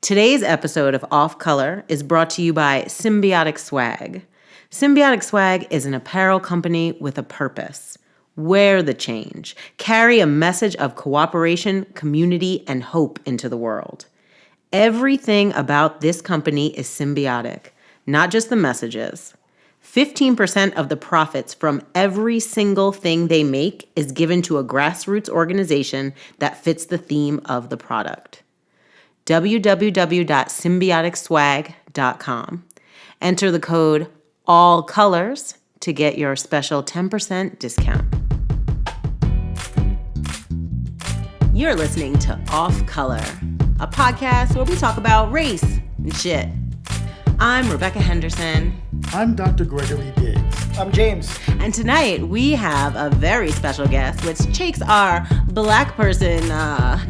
Today's episode of Off Color is brought to you by Symbiotic Swag. Symbiotic Swag is an apparel company with a purpose. Wear the change. Carry a message of cooperation, community, and hope into the world. Everything about this company is symbiotic, not just the messages. 15% of the profits from every single thing they make is given to a grassroots organization that fits the theme of the product. www.symbioticswag.com. Enter the code ALLCOLORS to get your special 10% discount. You're listening to Off Color, a podcast where we talk about race and shit. I'm Rebecca Henderson. I'm Dr. Gregory Diggs. I'm James. And tonight we have a very special guest, which takes our black person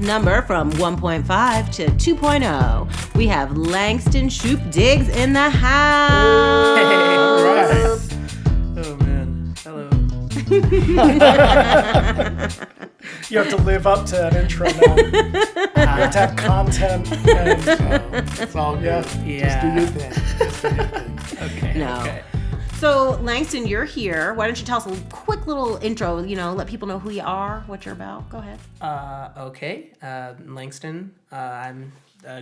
number from 1.5 to 2.0. We have Langston Shupe-Diggs in the house. Hey, all right. Oh, man. Hello. You have to live up to that intro now. You have to have content. And, It's all good. Yeah. Just do your thing. Okay. No. Okay. So, Langston, you're here. Why don't you tell us a quick little intro, let people know who you are, what you're about. Go ahead. Langston. I'm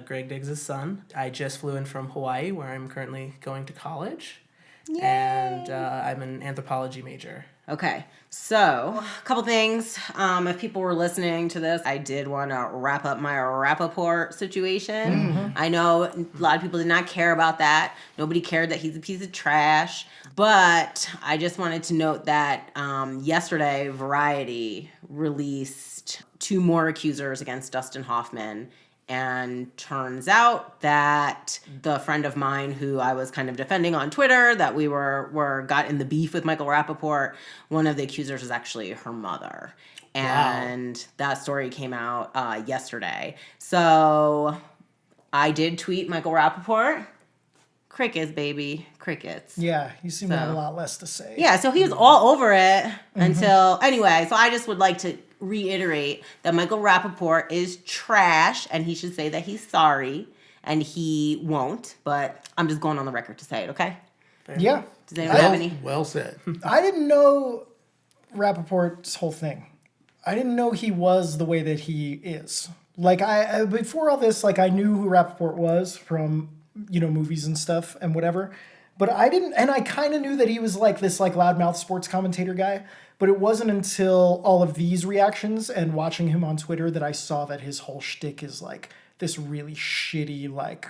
Greg Diggs' son. I just flew in from Hawaii, where I'm currently going to college. Yay. And I'm an anthropology major. Okay, so a couple things. If people were listening to this, I did want to wrap up my Rappaport situation. Mm-hmm. I know a lot of people did not care about that. Nobody cared that he's a piece of trash. But I just wanted to note that yesterday, Variety released 2 more accusers against Dustin Hoffman. And turns out that the friend of mine who I was kind of defending on Twitter, that we got in the beef with Michael Rappaport, one of the accusers is actually her mother. And That story came out yesterday. So I did tweet Michael Rappaport. Crickets, baby. Crickets. Yeah, you seem to have a lot less to say. Yeah, so he was all over it until... Anyway, so I just would like to reiterate that Michael Rappaport is trash, and he should say that he's sorry, and he won't, but I'm just going on the record to say it, okay? Yeah. Does anyone have any? Well said. I didn't know Rappaport's whole thing. I didn't know he was the way that he is. Like, I before all this, like, I knew who Rappaport was from, movies and stuff and whatever. But I didn't, and I kind of knew that he was like this like loudmouth sports commentator guy, but it wasn't until all of these reactions and watching him on Twitter that I saw that his whole shtick is like this really shitty, like...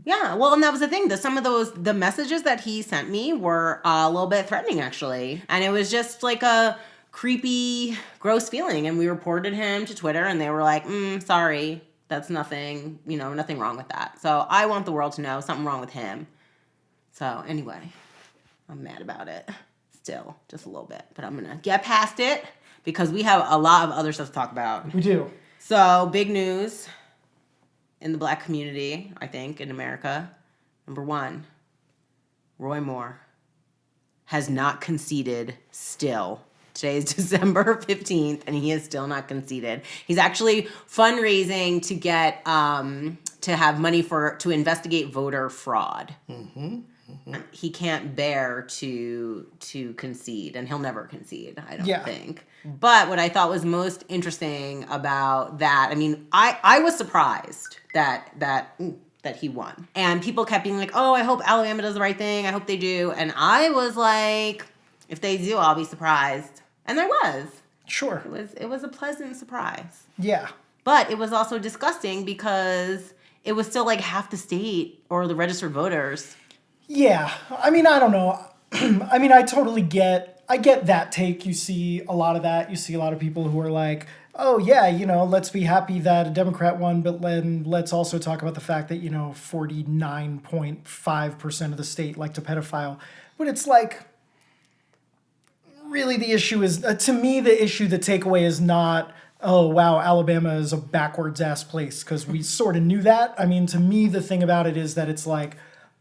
Yeah, well, and that was the thing. Some of the messages that he sent me were a little bit threatening, actually. And it was just like a creepy, gross feeling. And we reported him to Twitter, and they were like, sorry, that's nothing, nothing wrong with that. So I want the world to know something wrong with him. So anyway, I'm mad about it still, just a little bit. But I'm going to get past it because we have a lot of other stuff to talk about. We do. So big news in the black community, I think, in America. Number 1, Roy Moore has not conceded still. Today is December 15th, and he is still not conceded. He's actually fundraising to get to have money to investigate voter fraud. Mm-hmm. He can't bear to concede, and he'll never concede, I don't think. But what I thought was most interesting about that, I mean, I was surprised that he won. And people kept being like, oh, I hope Alabama does the right thing. I hope they do. And I was like, if they do, I'll be surprised. And there was. Sure. It was a pleasant surprise. Yeah. But it was also disgusting because it was still like half the state or the registered voters. Yeah. I mean, I don't know. I mean, I get that take. You see a lot of that. You see a lot of people who are like, oh, yeah, let's be happy that a Democrat won, but then let's also talk about the fact that, 49.5% of the state liked a pedophile. But it's like, really the issue is, to me, the takeaway is not, oh, wow, Alabama is a backwards-ass place, because we sort of knew that. I mean, to me, the thing about it is that it's like,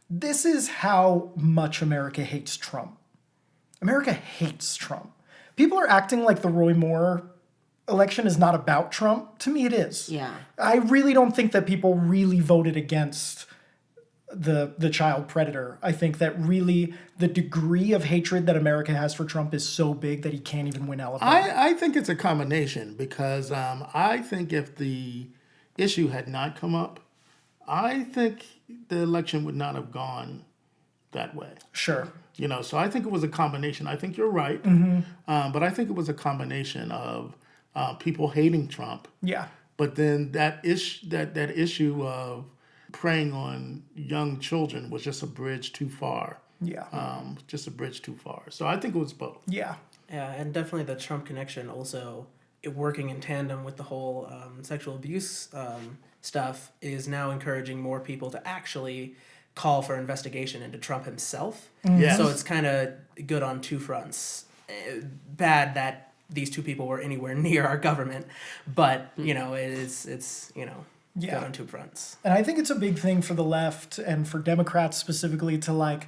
this is how much America hates Trump. America hates Trump. People are acting like the Roy Moore election is not about Trump, to me it is. Yeah. I really don't think that people really voted against the child predator. I think that really the degree of hatred that America has for Trump is so big that he can't even win Alabama. I think it's a combination because I think if the issue had not come up, I think the election would not have gone that way. Sure. So I think it was a combination. I think you're right, but I think it was a combination of people hating Trump, Yeah. but then that issue of preying on young children was just a bridge too far. Yeah. Just a bridge too far. So I think it was both. Yeah. Yeah, and definitely the Trump connection also working in tandem with the whole sexual abuse stuff is now encouraging more people to actually call for investigation into Trump himself. Yes. So it's kind of good on two fronts. Bad that these two people were anywhere near our government, but it's Yeah. good on two fronts. And I think it's a big thing for the left and for Democrats specifically to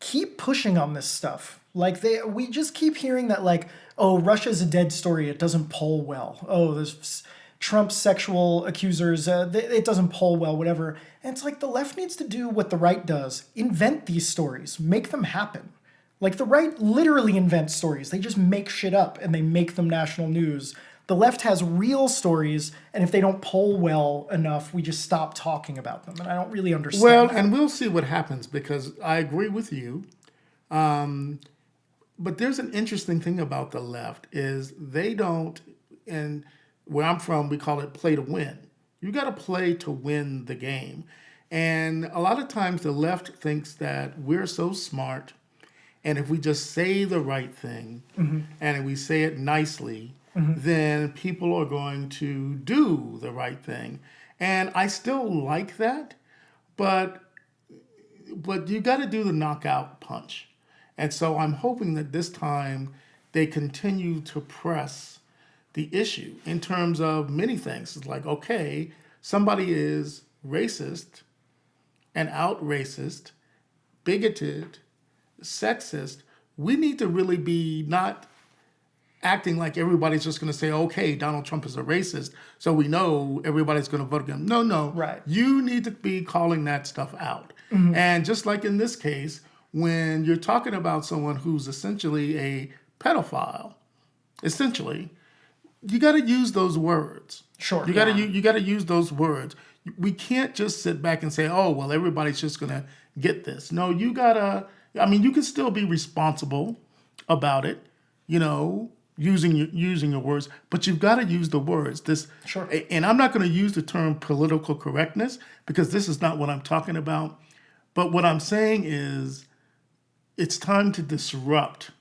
keep pushing on this stuff. We just keep hearing that oh, Russia's a dead story. It doesn't poll well. Oh, there's Trump's sexual accusers. It doesn't poll well, whatever. And it's the left needs to do what the right does. Invent these stories. Make them happen. The right literally invents stories. They just make shit up and they make them national news. The left has real stories, and if they don't poll well enough, we just stop talking about them. And I don't really understand Well, that. and we'll see what happens because I agree with you. But there's an interesting thing about the left is they don't, and where I'm from, we call it play to win. You got to play to win the game. And a lot of times the left thinks that we're so smart, and if we just say the right thing, and if we say it nicely, then people are going to do the right thing. And I still like that, but you got to do the knockout punch. And so I'm hoping that this time they continue to press the issue in terms of many things. It's okay, somebody is racist and out racist, bigoted, sexist. We need to really be not acting like everybody's just going to say, okay, Donald Trump is a racist, so we know everybody's going to vote against him. No. Right. You need to be calling that stuff out. And just like in this case, when you're talking about someone who's essentially a pedophile, you got to use those words. Sure. You got to use those words. We can't just sit back and say, oh, well, everybody's just going to get this. No, you got to, you can still be responsible about it, using your words, but you've got to use the words. Sure. And I'm not going to use the term political correctness because this is not what I'm talking about. But what I'm saying is it's time to disrupt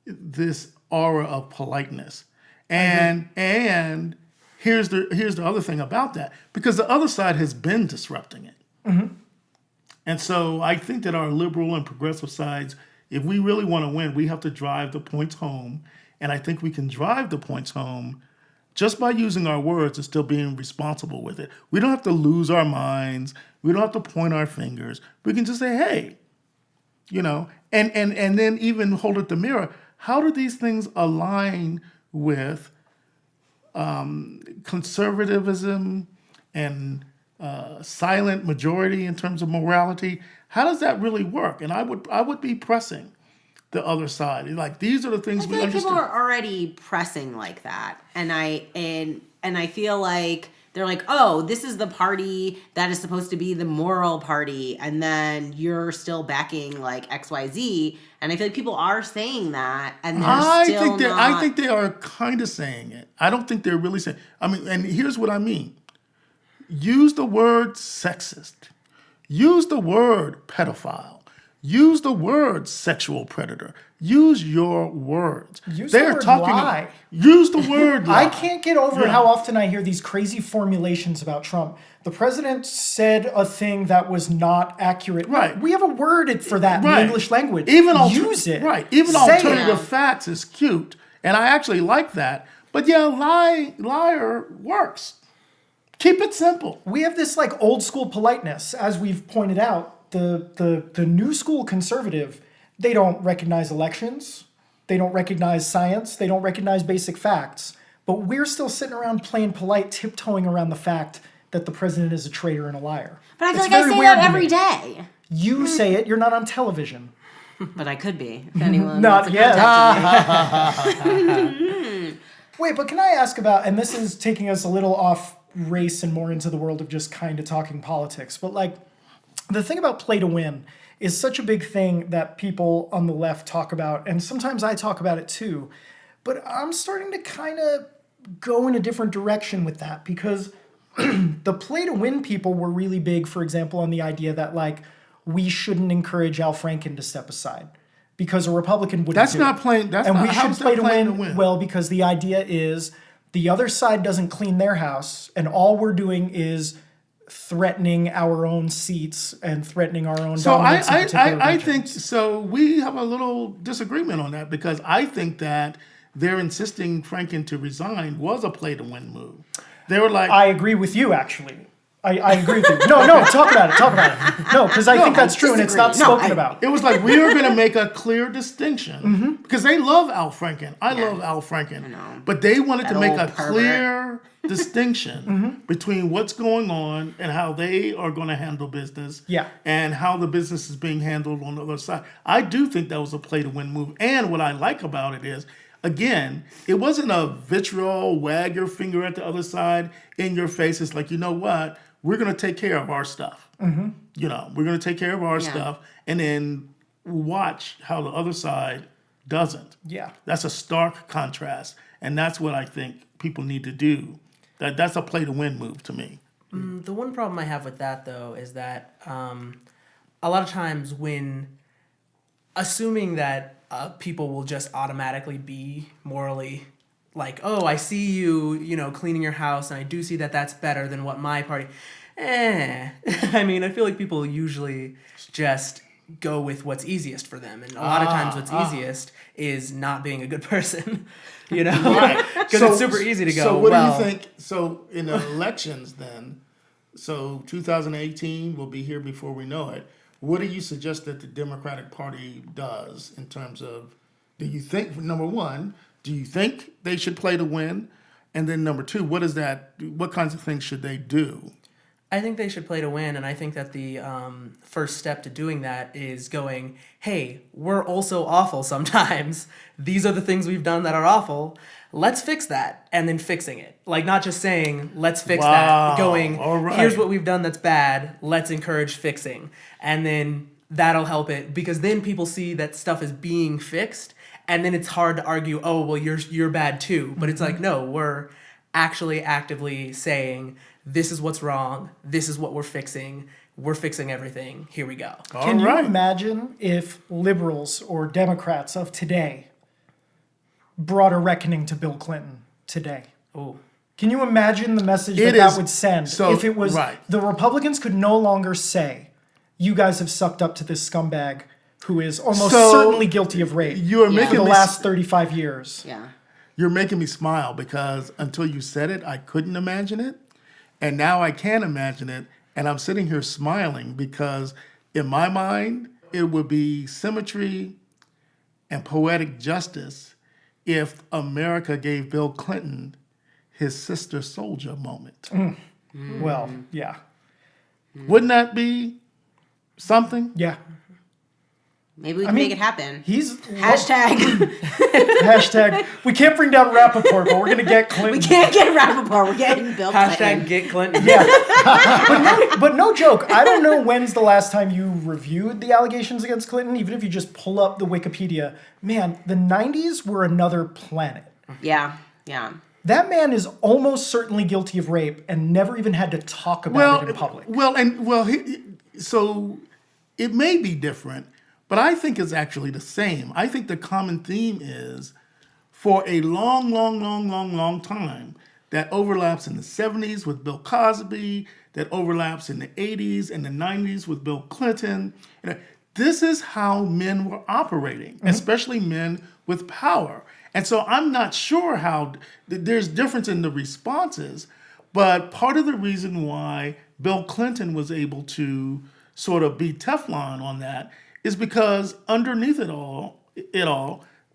this aura of politeness. And here's the other thing about that, because the other side has been disrupting it. And so I think that our liberal and progressive sides, if we really want to win, we have to drive the points home. And I think we can drive the points home just by using our words and still being responsible with it. We don't have to lose our minds. We don't have to point our fingers. We can just say, hey, and then even hold it the mirror. How do these things align with conservatism and silent majority in terms of morality? How does that really work? And I would be pressing the other side. These are the things we understand. People are already pressing like that, and I feel like they're oh, this is the party that is supposed to be the moral party, and then you're still backing XYZ, and I feel like people are saying that, and they're I think they are kind of saying it. I don't think they're really saying. And here's what I mean. Use the word sexist. Use the word pedophile. Use the word sexual predator. Use your words. Use the word lie. Use the word lie. I can't get over how often I hear these crazy formulations about Trump. The president said a thing that was not accurate. Right. We have a word for that in the English language. Use it. Right. Even Say alternative it. facts is cute. And I actually like that. But liar works. Keep it simple. We have this old school politeness, as we've pointed out. The new school conservative, they don't recognize elections. They don't recognize science. They don't recognize basic facts. But we're still sitting around playing polite, tiptoeing around the fact that the president is a traitor and a liar. But I feel It's like I very say weird that to every me. day. You say it. You're not on television. But I could be. If anyone Not wants to yet. contact me. Wait, but can I ask about, and this is taking us a little off race and more into the world of just kind of talking politics, but like the thing about play to win is such a big thing that people on the left talk about, and sometimes I talk about it too, but I'm starting to kind of go in a different direction with that because the play to win people were really big, for example, on the idea that like we shouldn't encourage Al Franken to step aside because a Republican wouldn't. That's do not it. playing. That's And not. we How should is that play to playing win. to win? Well, because the idea is the other side doesn't clean their house, and all we're doing is threatening our own seats and threatening our own So dominance in particular I regions. think so. We have a little disagreement on that because I think that their insisting Franken to resign was a play to win move. They were like, I agree with you, actually. I agree with you. No, talk about it. No, because I think that's true, and it's not disagree. No, spoken about. it was like we are going to make a clear distinction because they love Al Franken. I love Al Franken, know. but they wanted to That make old a pervert. clear distinction between what's going on and how they are going to handle business, Yeah. and how the business is being handled on the other side. I do think that was a play to win move, and what I like about it is, again, it wasn't a vitriol, wag your finger at the other side in your face. It's like, you know what? We're going to take care of our stuff. You know, we're going to take care of our Yeah. stuff and then watch how the other side doesn't. Yeah. That's a stark contrast. And that's what I think people need to do. That's a play to win move to me. The one problem I have with that, though, is that a lot of times when assuming that people will just automatically be morally like, oh, I see you, cleaning your house, and I do see that that's better than what my party. I mean, I feel like people usually just go with what's easiest for them, and a lot of times what's easiest is not being a good person, Right. Because it's super easy to go, So what well, do you think? So in the elections then, so 2018 will be here before we know it. What do you suggest that the Democratic Party does in terms of, do you think, number one, do you think they should play to win? And then number two, what kinds of things should they do? I think they should play to win, and I think that the first step to doing that is going, hey, we're also awful sometimes. These are the things we've done that are awful. Let's fix that, and then fixing it. Like, not just saying, let's fix that. Going, all right. here's what we've done that's bad. Let's encourage fixing. And then that'll help it, because then people see that stuff is being fixed, and then it's hard to argue, oh, well, you're bad too. But it's like, no, we're actually actively saying, this is what's wrong. This is what we're fixing. We're fixing everything. Here we go. Can All right. you imagine if liberals or Democrats of today brought a reckoning to Bill Clinton today? Oh, Can you imagine the message It that is- would send so, if it was right. the Republicans could no longer say, you guys have sucked up to this scumbag who is almost So, certainly guilty of rape you're for making the me last 35 years. Yeah. You're making me smile because until you said it, I couldn't imagine it. And now I can imagine it. And I'm sitting here smiling because in my mind, it would be symmetry and poetic justice if America gave Bill Clinton his sister soldier moment. Well, yeah. Wouldn't that be something? Yeah. Maybe we can mean, make it happen. He's Hashtag. hashtag. We can't bring down Rappaport, but we're gonna get Clinton. We can't get Rappaport. We're getting Bill hashtag Clinton. get Clinton. But no joke. I don't know when's the last time you reviewed the allegations against Clinton. Even if you just pull up the Wikipedia, man, the '90s were another planet. Yeah. Yeah. That man is almost certainly guilty of rape and never even had to talk about it in public. So it may be different, but I think it's actually the same. I think the common theme is for a long time that overlaps in the 70s with Bill Cosby, that overlaps in the 80s and the 90s with Bill Clinton. This is how men were operating, especially men with power. And so I'm not sure how there's difference in the responses, but part of the reason why Bill Clinton was able to sort of be Teflon on that is because underneath it all,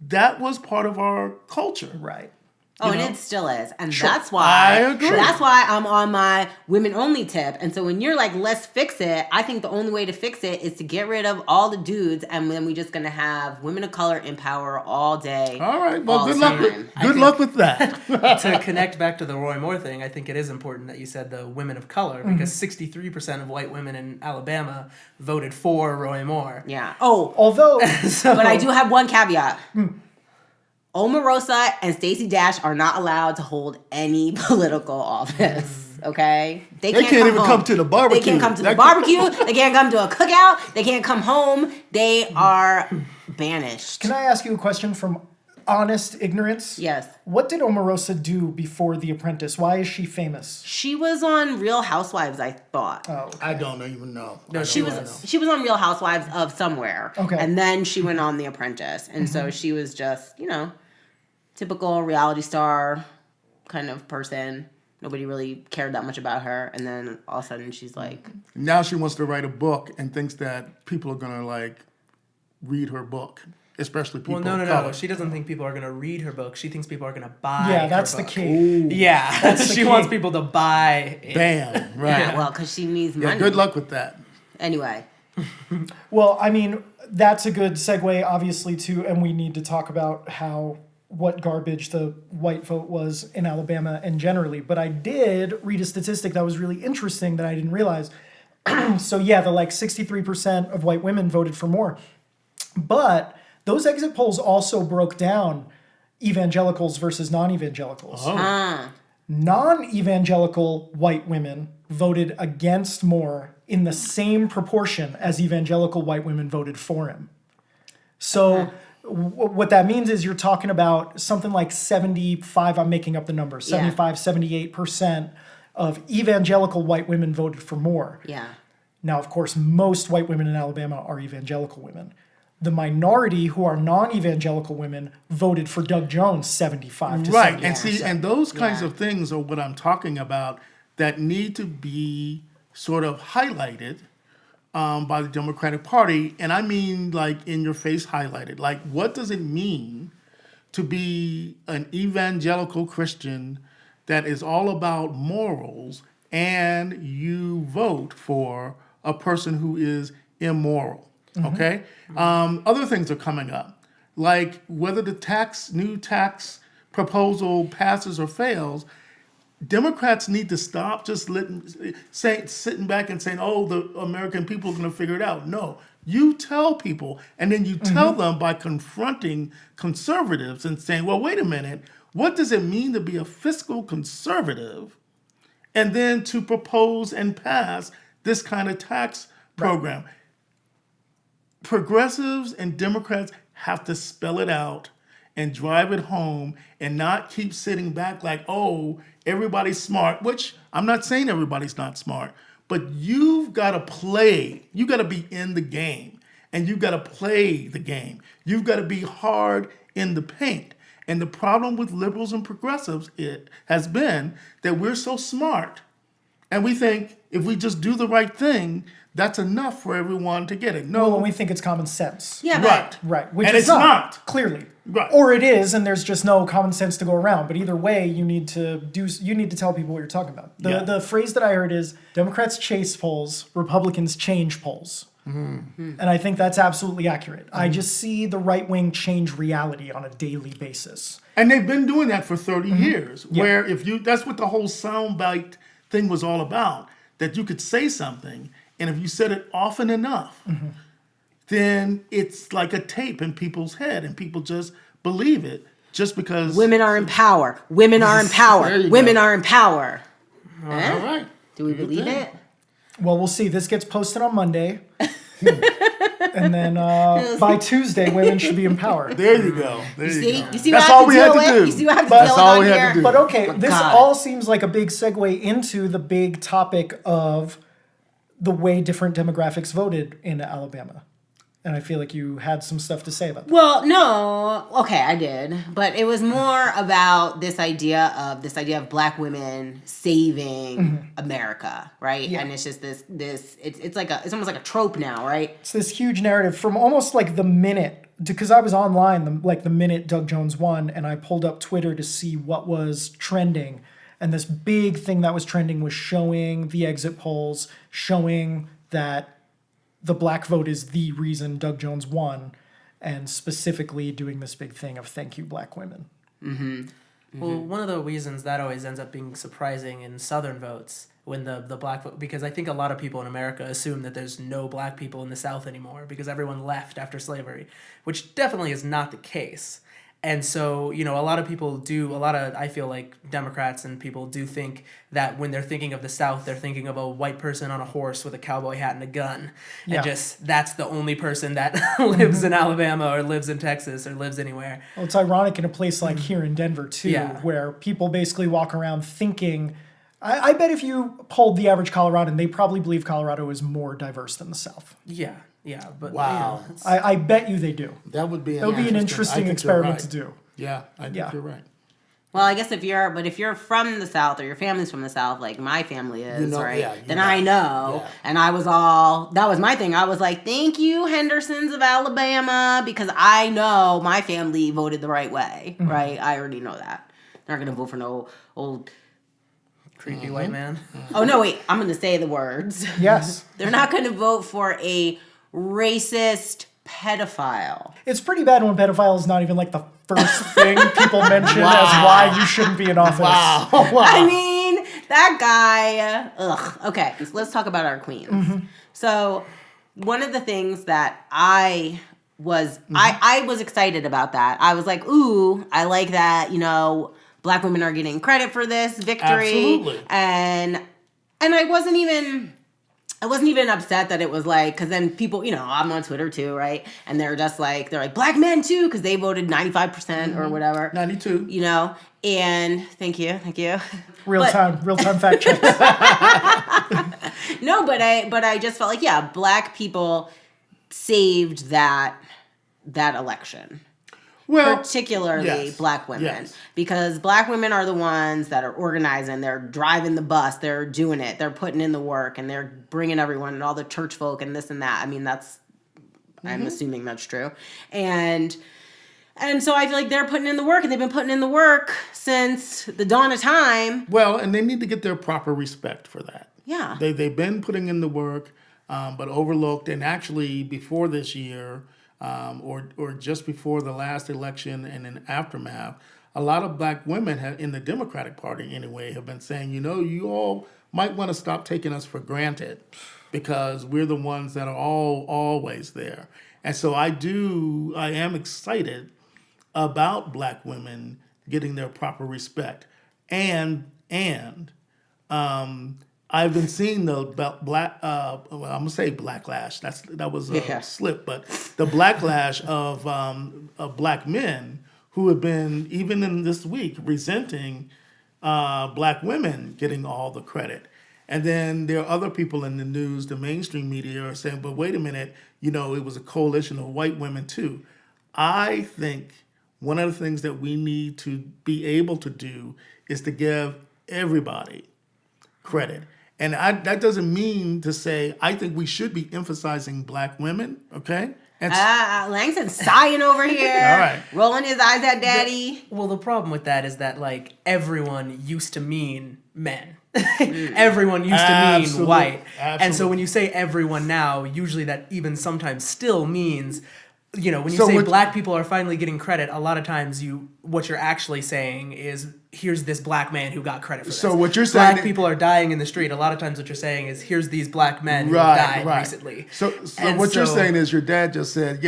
that was part of our culture. Right. Oh, You and know? it still is. And Sure. that's why I agree. That's why I'm on my women only tip. And so when you're like, let's fix it, I think the only way to fix it is to get rid of all the dudes, and then we're just gonna have women of color in power all day. All right. Well, all good the luck. time. Good luck with that. To connect back to the Roy Moore thing, I think it is important that you said the women of color, because 63% of white women in Alabama voted for Roy Moore. Yeah. Oh, Although, So, but I do have one caveat. Omarosa and Stacey Dash are not allowed to hold any political office. Okay, They can't even home. come to the barbecue. They can't come to the That- barbecue. They can't come to a cookout. They can't come home. They are banished. can I ask you a question from honest ignorance? Yes, What did Omarosa do before The Apprentice? Why is she famous? she was on Real Housewives. I thought. Oh, I don't even know. No, She was on Real Housewives of somewhere. Okay. And then she went on The Apprentice. And so she was just, typical reality star kind of person. Nobody really cared that much about her. And then all of a sudden she's like, Now she wants to write a book and thinks that people are gonna like read her book, especially people. Well, of no. color. She doesn't think people are going to read her book. She thinks people are going to buy yeah, her that's the book. key. Yeah, That's the she key. wants people to buy it. Bam. Right. yeah, well, because she needs Yeah, money. good luck with that. Anyway. Well, I mean, that's a good segue, obviously, too, and we need to talk about what garbage the white vote was in Alabama and generally. But I did read a statistic that was really interesting that I didn't realize. So yeah, the 63% of white women voted for Moore. But those exit polls also broke down evangelicals versus non-evangelicals. Oh. Non-evangelical white women voted against Moore in the same proportion as evangelical white women voted for him. So what that means is you're talking about something like 75, I'm making up the numbers, 75, 78% of evangelical white women voted for Moore. Yeah. Now, of course, most white women in Alabama are evangelical women. The minority who are non-evangelical women voted for Doug Jones 75 to Right. 78%. And see, and those kinds Yeah. of things are what I'm talking about that need to be sort of highlighted by the Democratic Party. And I mean, like, in your face highlighted. Like, what does it mean to be an evangelical Christian that is all about morals and you vote for a person who is immoral? Okay? Other things are coming up, like whether the new tax proposal passes or fails. Democrats need to stop just sitting back and saying, "Oh, the American people are going to figure it out." No, you tell people, and then you tell them by confronting conservatives and saying, "Well, wait a minute, what does it mean to be a fiscal conservative, and then to propose and pass this kind of tax program?" Progressives and Democrats have to spell it out and drive it home and not keep sitting back like, oh, everybody's smart, which I'm not saying everybody's not smart, but you've got to play. You got to be in the game and you've got to play the game. You've got to be hard in the paint. And the problem with liberals and progressives has been that we're so smart and we think if we just do the right thing, that's enough for everyone to get it. No, Well, we think it's common sense. Yeah, but right. Right, which And is it's not. clearly. Right. Or it is, and there's just no common sense to go around. But either way, you need to tell people what you're talking about. Yeah. The phrase that I heard is Democrats chase polls, Republicans change polls. And I think that's absolutely accurate. I just see the right wing change reality on a daily basis. And they've been doing that for 30 years, where that's what the whole soundbite thing was all about, that you could say something, and if you said it often enough, then it's like a tape in people's head, and people just believe it just because. women are in power. Women are in There power. you Women go. are in power. All right. Do we Good believe thing. it? Well, we'll see. This gets posted on Monday. And then by Tuesday, women should be in power. There you go. There you See? go. You see That's what I all have we to had deal to with? do. You see what I have to That's deal all with we on had to here? do. But okay, Oh, this God. all seems like a big segue into the big topic of the way different demographics voted in Alabama. And I feel like you had some stuff to say about that. Well, no, okay, I did, but it was more about this idea of Black women saving America, right? Yeah. And it's just this it's almost like a trope now, right? It's this huge narrative from almost like the minute, because I was online the minute Doug Jones won, and I pulled up Twitter to see what was trending. And this big thing that was trending was showing the exit polls, showing that the Black vote is the reason Doug Jones won, and specifically doing this big thing of thank you, Black women. Well, one of the reasons that always ends up being surprising in Southern votes when the Black vote, because I think a lot of people in America assume that there's no Black people in the South anymore because everyone left after slavery, which definitely is not the case. And so, a lot of people I feel like Democrats and people do think that when they're thinking of the South, they're thinking of a white person on a horse with a cowboy hat and a gun. Yeah. And just, that's the only person that lives in Alabama or lives in Texas or lives anywhere. Well, it's ironic in a place like here in Denver, too, Yeah. where people basically walk around thinking, I bet if you polled the average Coloradan, they probably believe Colorado is more diverse than the South. Yeah, but Wow. it's- I bet you they do. That would be That would be an I interesting think you're experiment right. to do. Yeah, I think Yeah. you're right. Well, I guess if you're from the South or your family's from the South, like my family is, right? yeah, Then I know. Yeah. And that was my thing. I was like, thank you, Hendersons of Alabama, because I know my family voted the right way, right? I already know that. They're not going to vote for no old... creepy white man. Oh, no, wait. I'm going to say the words. Yes. They're not going to vote for a racist pedophile. It's pretty bad when pedophile is not even like the first thing people mention as why you shouldn't be in office. I mean, that guy. Ugh. Okay, so let's talk about our queens. So, one of the things that I was excited about that. I was like, ooh, I like that. Black women are getting credit for this victory, Absolutely. and I wasn't even upset that it was like, because then people, I'm on Twitter too, right? And they're like Black men too, because they voted 95% or whatever. 92. And thank you. Real time fact check. No, but I just felt like, yeah, Black people saved that election. Well, Particularly yes, Black women. yes. Because Black women are the ones that are organizing, they're driving the bus, they're doing it, they're putting in the work, and they're bringing everyone and all the church folk and this and that. I mean, I'm assuming that's true. And so I feel like they're putting in the work, and they've been putting in the work since the dawn of time. Well, and they need to get their proper respect for that. Yeah. They've been putting in the work, but overlooked. And actually, before this year, or just before the last election and in aftermath, a lot of Black women in the Democratic Party anyway have been saying, you all might want to stop taking us for granted because we're the ones that are always there. And so I am excited about Black women getting their proper respect. And I've been seeing the black. I'm gonna say backlash. That was a slip, but the backlash of Black men who have been even in this week resenting Black women getting all the credit. And then there are other people in the news, the mainstream media, are saying, "But wait a minute, it was a coalition of white women too." I think one of the things that we need to be able to do is to give everybody credit. And that doesn't mean to say I think we should be emphasizing Black women, okay? And Langston's sighing over here. All right. Rolling his eyes at daddy. Well, the problem with that is that, everyone used to mean men. Everyone used to mean Absolutely. white. Absolutely. And so when you say everyone now, usually that even sometimes still means, when you So say what- Black people are finally getting credit, a lot of times what you're actually saying is, here's this Black man who got credit for this. So what you're saying- Black people are dying in the street. A lot of times what you're saying is, here's these Black men who right, died right. recently. So And what you're so- saying is your dad just said,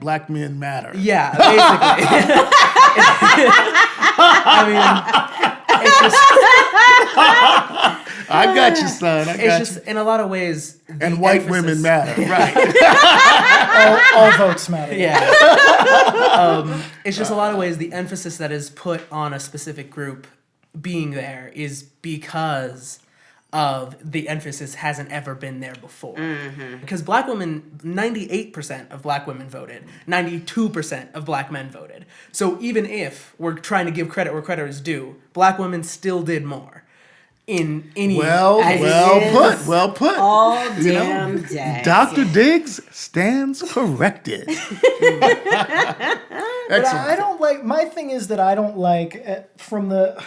Black men matter. Yeah, basically. I mean, it's just... I got you, son. I It's got just, you. in a lot of ways, the And white emphasis- women matter, right? all votes matter. Yeah. It's just a lot of ways the emphasis that is put on a specific group being there is because of the emphasis hasn't ever been there before. Because black women, 98% of black women voted, 92% of black men voted. So even if we're trying to give credit where credit is due, black women still did more in any... Well put. All You know, damn day. Dr. Diggs stands corrected. But I don't like. My thing is that I don't like from the.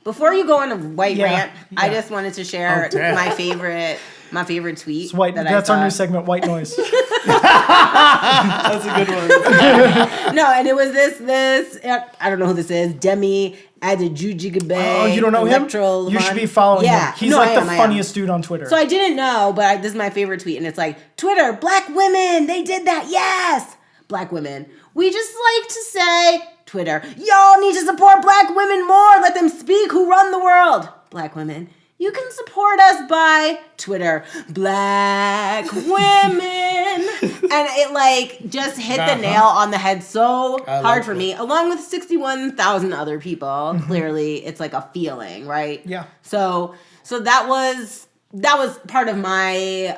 Before you go on a white Yeah, rant, I yeah. just wanted to share Oh, damn. my favorite tweet. It's white. that I That's our saw. new segment, white noise. That's a good one. No, and it was this. I don't know who this is. Demi Adejujigabe. Oh, you don't know him? You should be following him. He's like the funniest dude on Twitter. So I didn't know, but this is my favorite tweet, and it's like, Twitter, black women, they did that, yes! Black women. We just like to say, Twitter, y'all need to support black women more, let them speak who run the world. Black women, you can support us by Twitter, black women. And it like just hit the nail on the head so hard for me, along with 61,000 other people. Clearly, it's like a feeling, right? Yeah. So that was part of my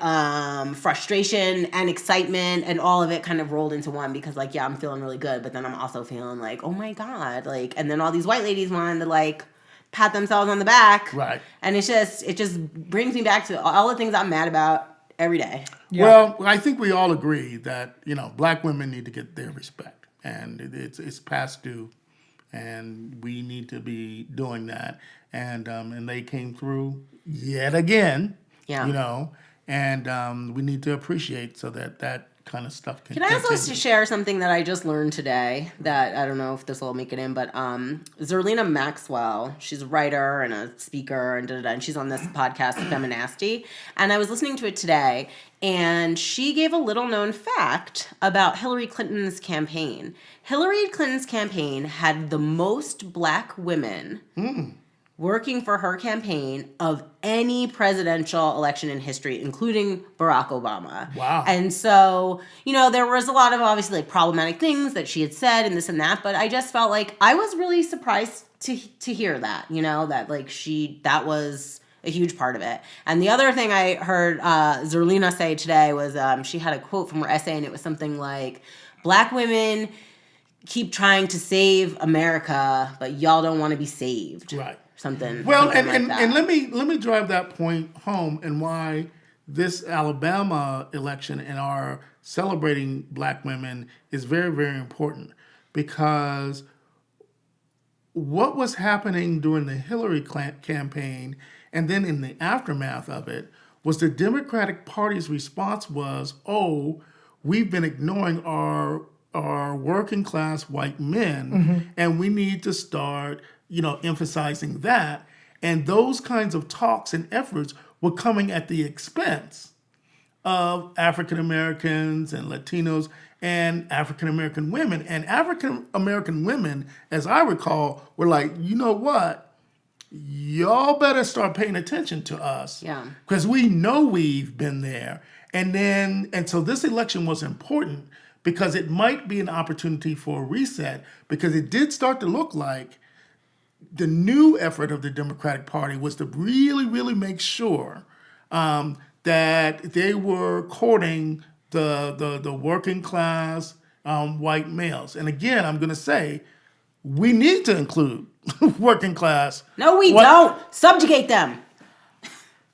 frustration and excitement, and all of it kind of rolled into one, because like, yeah, I'm feeling really good, but then I'm also feeling like, oh my God, like, and then all these white ladies wanted to like pat themselves on the back. Right. And it just brings me back to all the things I'm mad about every day. Yeah. Well, I think we all agree that, black women need to get their respect, and it's past due, and we need to be doing that. And they came through yet again. Yeah. And we need to appreciate so that kind of stuff can Can I also continue. share something that I just learned today that I don't know if this will make it in, but Zerlina Maxwell, she's a writer and a speaker and she's on this podcast, Feminasty, and I was listening to it today, and she gave a little known fact about Hillary Clinton's campaign. Hillary Clinton's campaign had the most black women working for her campaign of any presidential election in history, including Barack Obama. Wow. And so, there was a lot of obviously like problematic things that she had said and this and that, but I just felt like I was really surprised to hear that, that like that was a huge part of it. And the other thing I heard Zerlina say today was she had a quote from her essay, and it was something like, black women keep trying to save America, but y'all don't want to be saved. Right. Something. Well, something and, like and, that. and let me drive that point home, and why this Alabama election and our celebrating black women is very, very important, because what was happening during the Hillary campaign and then in the aftermath of it was the Democratic Party's response was, oh, we've been ignoring our working class white men, and we need to start emphasizing that. And those kinds of talks and efforts were coming at the expense of African Americans and Latinos and African American women. And African American women, as I recall, were like, you know what? Y'all better start paying attention to us. Yeah. Because we know we've been there. And so this election was important because it might be an opportunity for a reset, because it did start to look like the new effort of the Democratic Party was to really, really make sure that they were courting the working class white males. And again, I'm going to say, we need to include working class. No, we don't. Subjugate them.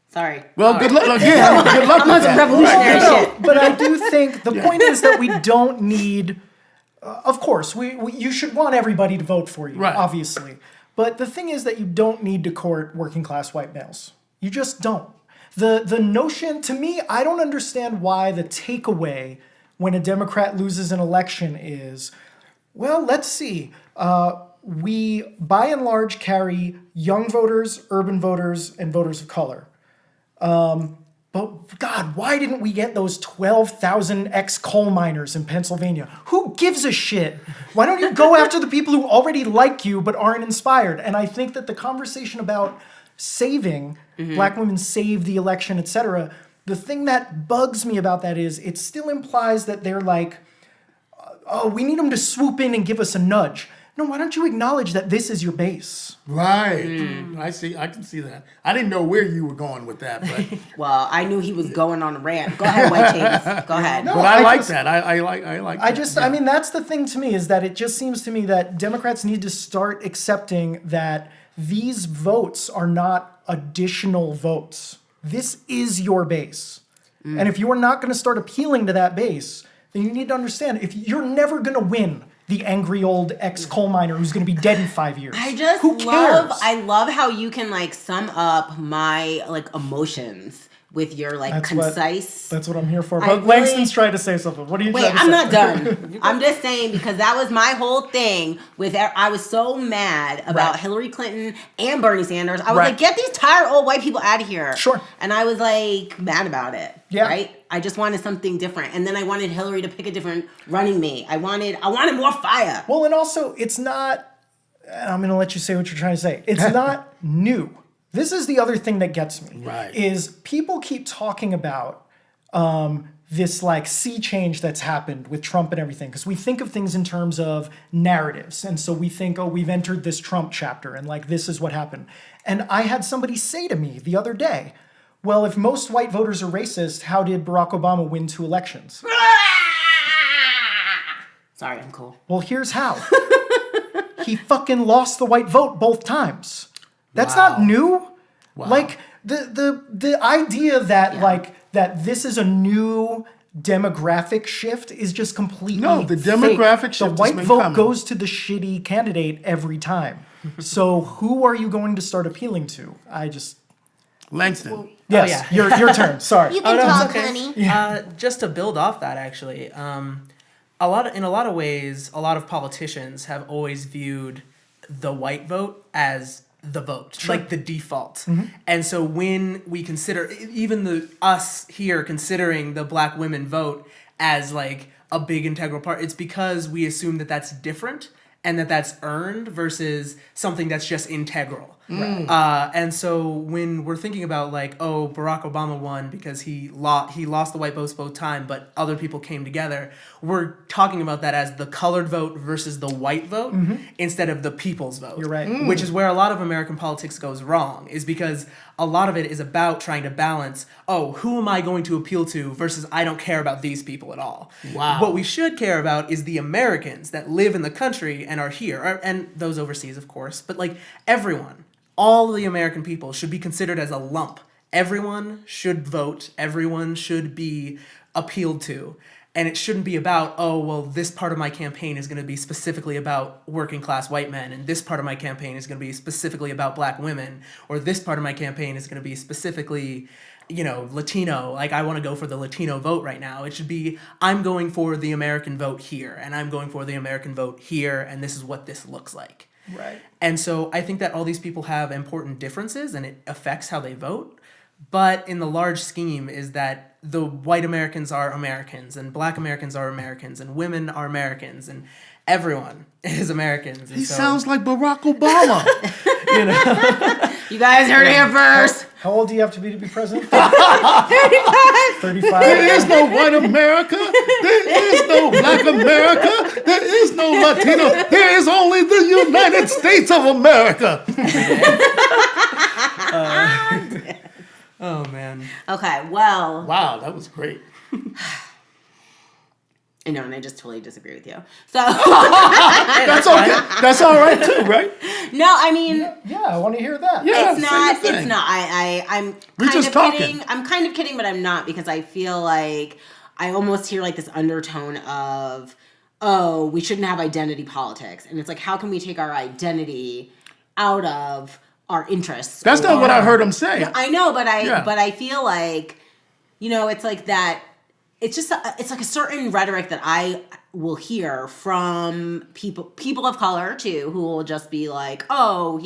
Sorry. Well, good luck again. Good luck I'm with on some that. revolutionary shit. But I do think the point is that we don't need. Of course, you should want everybody to vote for you, Right. obviously. But the thing is that you don't need to court working class white males. You just don't. The notion, to me, I don't understand why the takeaway when a Democrat loses an election is, well, let's see. We, by and large, carry young voters, urban voters, and voters of color. But God, why didn't we get those 12,000 ex-coal miners in Pennsylvania? Who gives a shit? Why don't you go after the people who already like you but aren't inspired? And I think that the conversation about saving, black women save the election, etc., the thing that bugs me about that is it still implies that they're like, oh, we need them to swoop in and give us a nudge. No, why don't you acknowledge that this is your base? Right. I see. I can see that. I didn't know where you were going with that, but Well, I knew he was going on a rant. Go ahead, White Chains. Go ahead. No, but I like just- that. I like. I mean, that's the thing to me, is that it just seems to me that Democrats need to start accepting that these votes are not additional votes. This is your base. And if you are not going to start appealing to that base, then you need to understand, if you're never going to win the angry old ex-coal miner who's going to be dead in 5 years. Who cares? I love how you can like sum up my like emotions with your like concise. That's what I'm here for. I But really- Langston's trying to say something. What are you Wait, trying to say? I'm not done. I'm just saying, because that was my whole thing with, I was so mad about Right. Hillary Clinton and Bernie Sanders. I was Right. like, get these tired old white people out of here. Sure. And I was like mad about it. Yeah. Right? I just wanted something different. And then I wanted Hillary to pick a different running mate. I wanted more fire. Well, and also, it's not, and I'm going to let you say what you're trying to say. It's not new. This is the other thing that gets me. Right. Is people keep talking about this like sea change that's happened with Trump and everything, because we think of things in terms of narratives. And so we think, oh, we've entered this Trump chapter and like this is what happened. And I had somebody say to me the other day, well, if most white voters are racist, how did Barack Obama win 2 elections? Sorry, I'm cool. Well, here's how. He fucking lost the white vote both times. That's not new. Like the idea that that this is a new demographic shift is just completely No, the fake. demographic shift The has white been vote coming. goes to the shitty candidate every time. So who are you going to start appealing to? I just Langston. yes, yeah. your turn. Sorry. You can no, it's talk, okay. honey. Just to build off that, actually, in a lot of ways, a lot of politicians have always viewed the white vote as the vote, like the default. And so when we consider, even us here considering the black women vote as like a big integral part, it's because we assume that that's different and that that's earned versus something that's just integral. And so when we're thinking about like, oh, Barack Obama won because he lost the white votes both time, but other people came together, we're talking about that as the colored vote versus the white vote instead of the people's vote. You're right. Which is where a lot of American politics goes wrong, is because a lot of it is about trying to balance, oh, who am I going to appeal to versus I don't care about these people at all. Wow. What we should care about is the Americans that live in the country and are here, and those overseas, of course, but like everyone, all the American people should be considered as a lump. Everyone should vote. Everyone should be appealed to. And it shouldn't be about, oh, well, this part of my campaign is going to be specifically about working class white men, and this part of my campaign is going to be specifically about black women, or this part of my campaign is going to be specifically, Latino. Like, I want to go for the Latino vote right now. It should be, I'm going for the American vote here, and I'm going for the American vote here, and this is what this looks like. Right. And so I think that all these people have important differences and it affects how they vote. But in the large scheme is that the white Americans are Americans and black Americans are Americans and women are Americans and everyone is Americans. And He so, sounds like Barack Obama. You guys heard it here first. How old do you have to be president? 35. 35. There is no white America. There is no black America. There is no Latino. There is only the United States of America. oh man. Okay, well, Wow, that was great. I know, and I just totally disagree with you. So, That's okay. That's all right too, right? no, I mean, Yeah, I want to hear that. Yeah, it's say not. your It's thing. not. I'm We're kind just of talking. kidding. I'm kind of kidding, but I'm not, because I feel like I almost hear like this undertone of, oh, we shouldn't have identity politics, and it's like, how can we take our identity out of our interests? That's not what I heard him say. I know, but Yeah. I feel like, it's like that. It's just it's like a certain rhetoric that I will hear from people of color too, who will just be like, oh,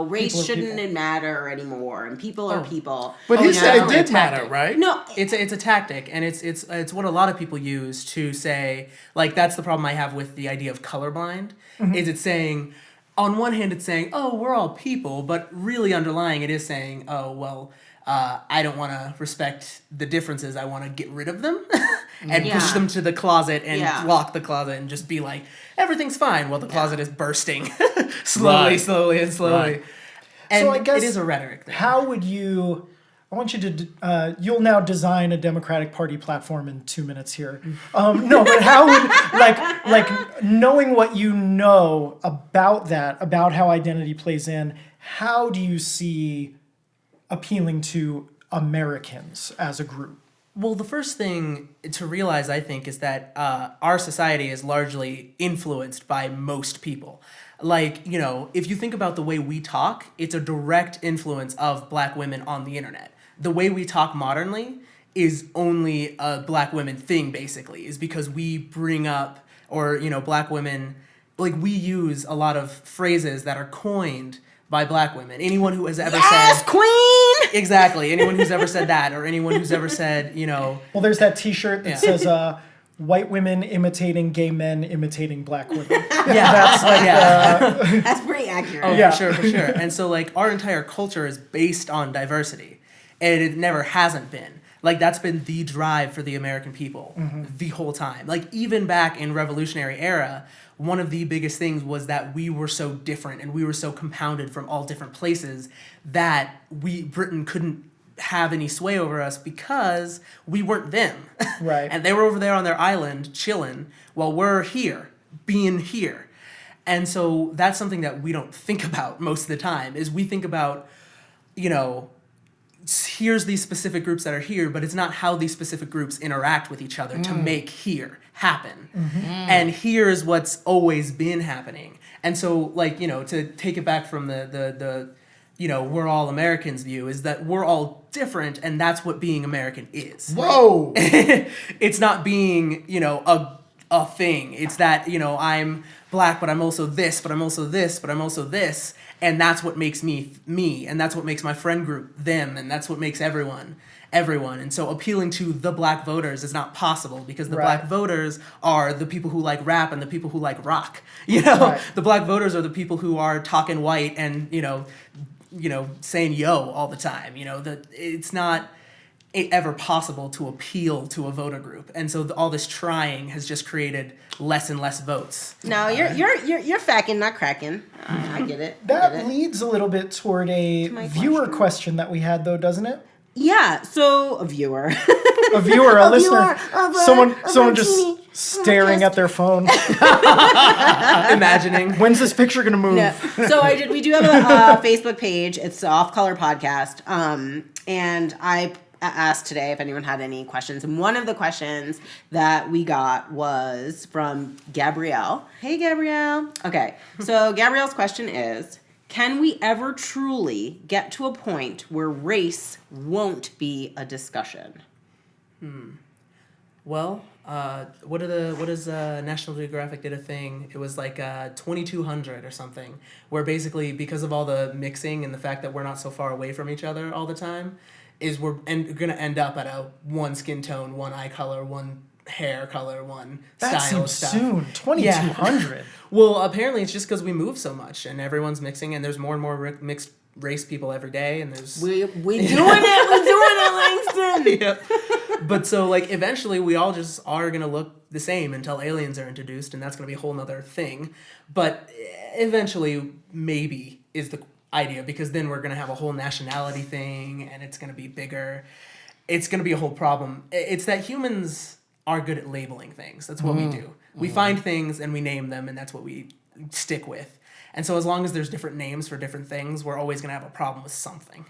race People are shouldn't people. matter anymore, and people are people. But he you said know? it did matter, right? No, It's a tactic, and it's what a lot of people use to say, like, that's the problem I have with the idea of colorblind, is it's saying, on one hand it's saying, oh, we're all people, but really underlying it is saying, oh, well, I don't want to respect the differences, I want to get rid of them. and Yeah. push them to the closet and Yeah. lock the closet and just be like, everything's fine, while the closet is bursting slowly, Right. slowly, and slowly. Right. And So I guess it is a rhetoric thing. How would you? I want you to. You'll now design a Democratic Party platform in 2 minutes here. No, but how would like knowing what you know about that, about how identity plays in? How do you see appealing to Americans as a group? Well, the first thing to realize, I think, is that our society is largely influenced by most people. Like, you know, if you think about the way we talk, it's a direct influence of black women on the internet. The way we talk modernly is only a black women thing, basically, is because we bring up, or, you know, black women, like, we use a lot of phrases that are coined by black women. Anyone who has ever Yes, said... queen! Exactly. Anyone who's ever said that, or anyone who's ever said, you know... Well, there's that T-shirt that says "White women imitating gay men imitating black women." Yeah, That's like That's pretty accurate. Oh, Yeah. for sure. And so, like, our entire culture is based on diversity, and it never hasn't been. Like, that's been the drive for the American people the whole time. Like, even back in Revolutionary era, one of the biggest things was that we were so different and we were so compounded from all different places that Britain couldn't have any sway over us because we weren't them. Right. And they were over there on their island chilling while we're here, being here. And so that's something that we don't think about most of the time, is we think about, you know, here's these specific groups that are here, but it's not how these specific groups interact with each other to make here happen. And here's what's always been happening. And so, like, you know, to take it back from the you know, we're all Americans view, is that we're all different, and that's what being American is. Whoa! It's not being, you know, a thing. It's that, you know, I'm black, but I'm also this, but I'm also this, but I'm also this. And that's what makes me me, and that's what makes my friend group them, and that's what makes everyone. And so appealing to the black voters is not possible, because the black voters are the people who like rap and the people who like rock. You know, Right. The black voters are the people who are talking white and, you know, saying yo all the time. You know, that it's not ever possible to appeal to a voter group, and so all this trying has just created less and less votes. No, you're facking, not cracking. I get it. I that get it. leads a little bit toward a my viewer question that we had, though, doesn't it? Yeah. So a viewer. A viewer, a listener, of someone a just teeny staring at their phone. Imagining. When's this picture gonna move? No. So we do have a Facebook page. It's the Off Color Podcast. And I asked today if anyone had any questions. And one of the questions that we got was from Gabrielle. Hey, Gabrielle. Okay. So Gabrielle's question is, can we ever truly get to a point where race won't be a discussion? Well, what is National Geographic did a thing? It was like 2200 or something, where basically, because of all the mixing and the fact that we're not so far away from each other all the time, is we're going to end up at a one skin tone, one eye color, one hair color, one That style of seems stuff. soon. 2200. Well, apparently it's just because we move so much and everyone's mixing, and there's more and more mixed race people every day, and there's We doing it, Langston. Yep. But so, like, eventually we all just are going to look the same until aliens are introduced, and that's going to be a whole nother thing. But eventually, maybe, is the idea, because then we're going to have a whole nationality thing, and it's going to be bigger. It's going to be a whole problem. It's that humans are good at labeling things. That's what we do. We find things, and we name them, and that's what we stick with. And so as long as there's different names for different things, we're always going to have a problem with something.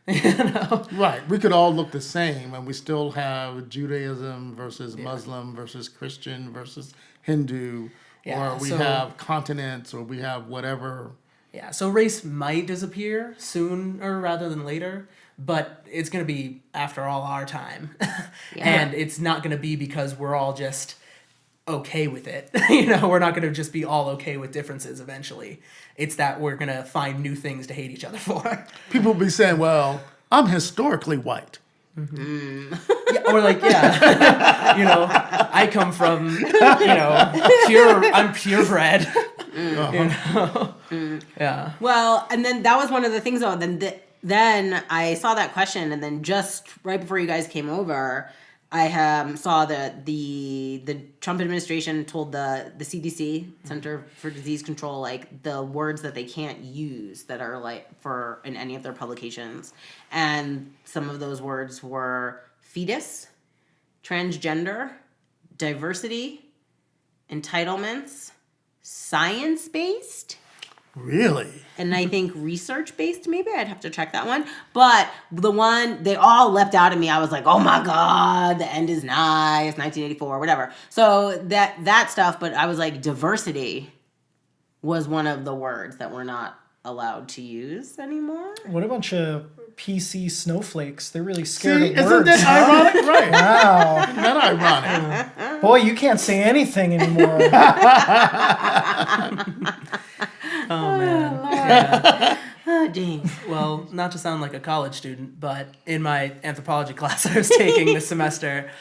You know? Right. We could all look the same, and we still have Judaism versus Muslim versus Christian versus Hindu, Yeah, or we so- have continents, or we have whatever. Yeah, so race might disappear sooner rather than later, but it's going to be after all our time. And it's not going to be because we're all just okay with it. You know, we're not going to just be all okay with differences eventually. It's that we're going to find new things to hate each other for. People will be saying, well, I'm historically white. Yeah, or like, you know, I come from, I'm purebred. You know? Yeah. Well, and then that was one of the things, though. Then I saw that question, and then just right before you guys came over, I saw that the Trump administration told the CDC, Center for Disease Control, like the words that they can't use that are like for in any of their publications, and some of those words were fetus, transgender, diversity, entitlements, science-based, Really? and I think research-based, maybe. I'd have to check that one. But the one, they all leapt out at me. I was like, oh my God, the end is nigh. It's 1984, whatever. So that stuff, but I was like, diversity was one of the words that we're not allowed to use anymore. What a bunch of PC snowflakes. They're really scared See, of isn't words. that ironic? Right. Wow. Isn't that ironic? Boy, you can't say anything anymore. Oh man. Oh, dang. Well, not to sound like a college student, but in my anthropology class I was taking this semester,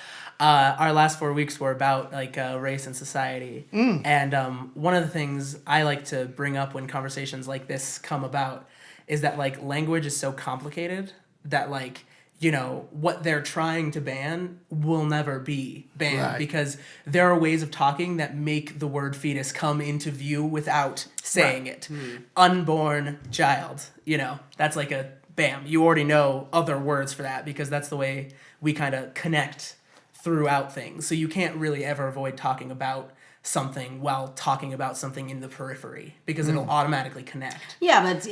our last 4 weeks were about like race and society. And one of the things I like to bring up when conversations like this come about is that like language is so complicated that like, you know, what they're trying to ban will never be banned Right. because there are ways of talking that make the word fetus come into view without saying it. Unborn child, you know, that's like a bam. You already know other words for that because that's the way we kind of connect throughout things. So you can't really ever avoid talking about something while talking about something in the periphery because it'll automatically connect. Yeah, but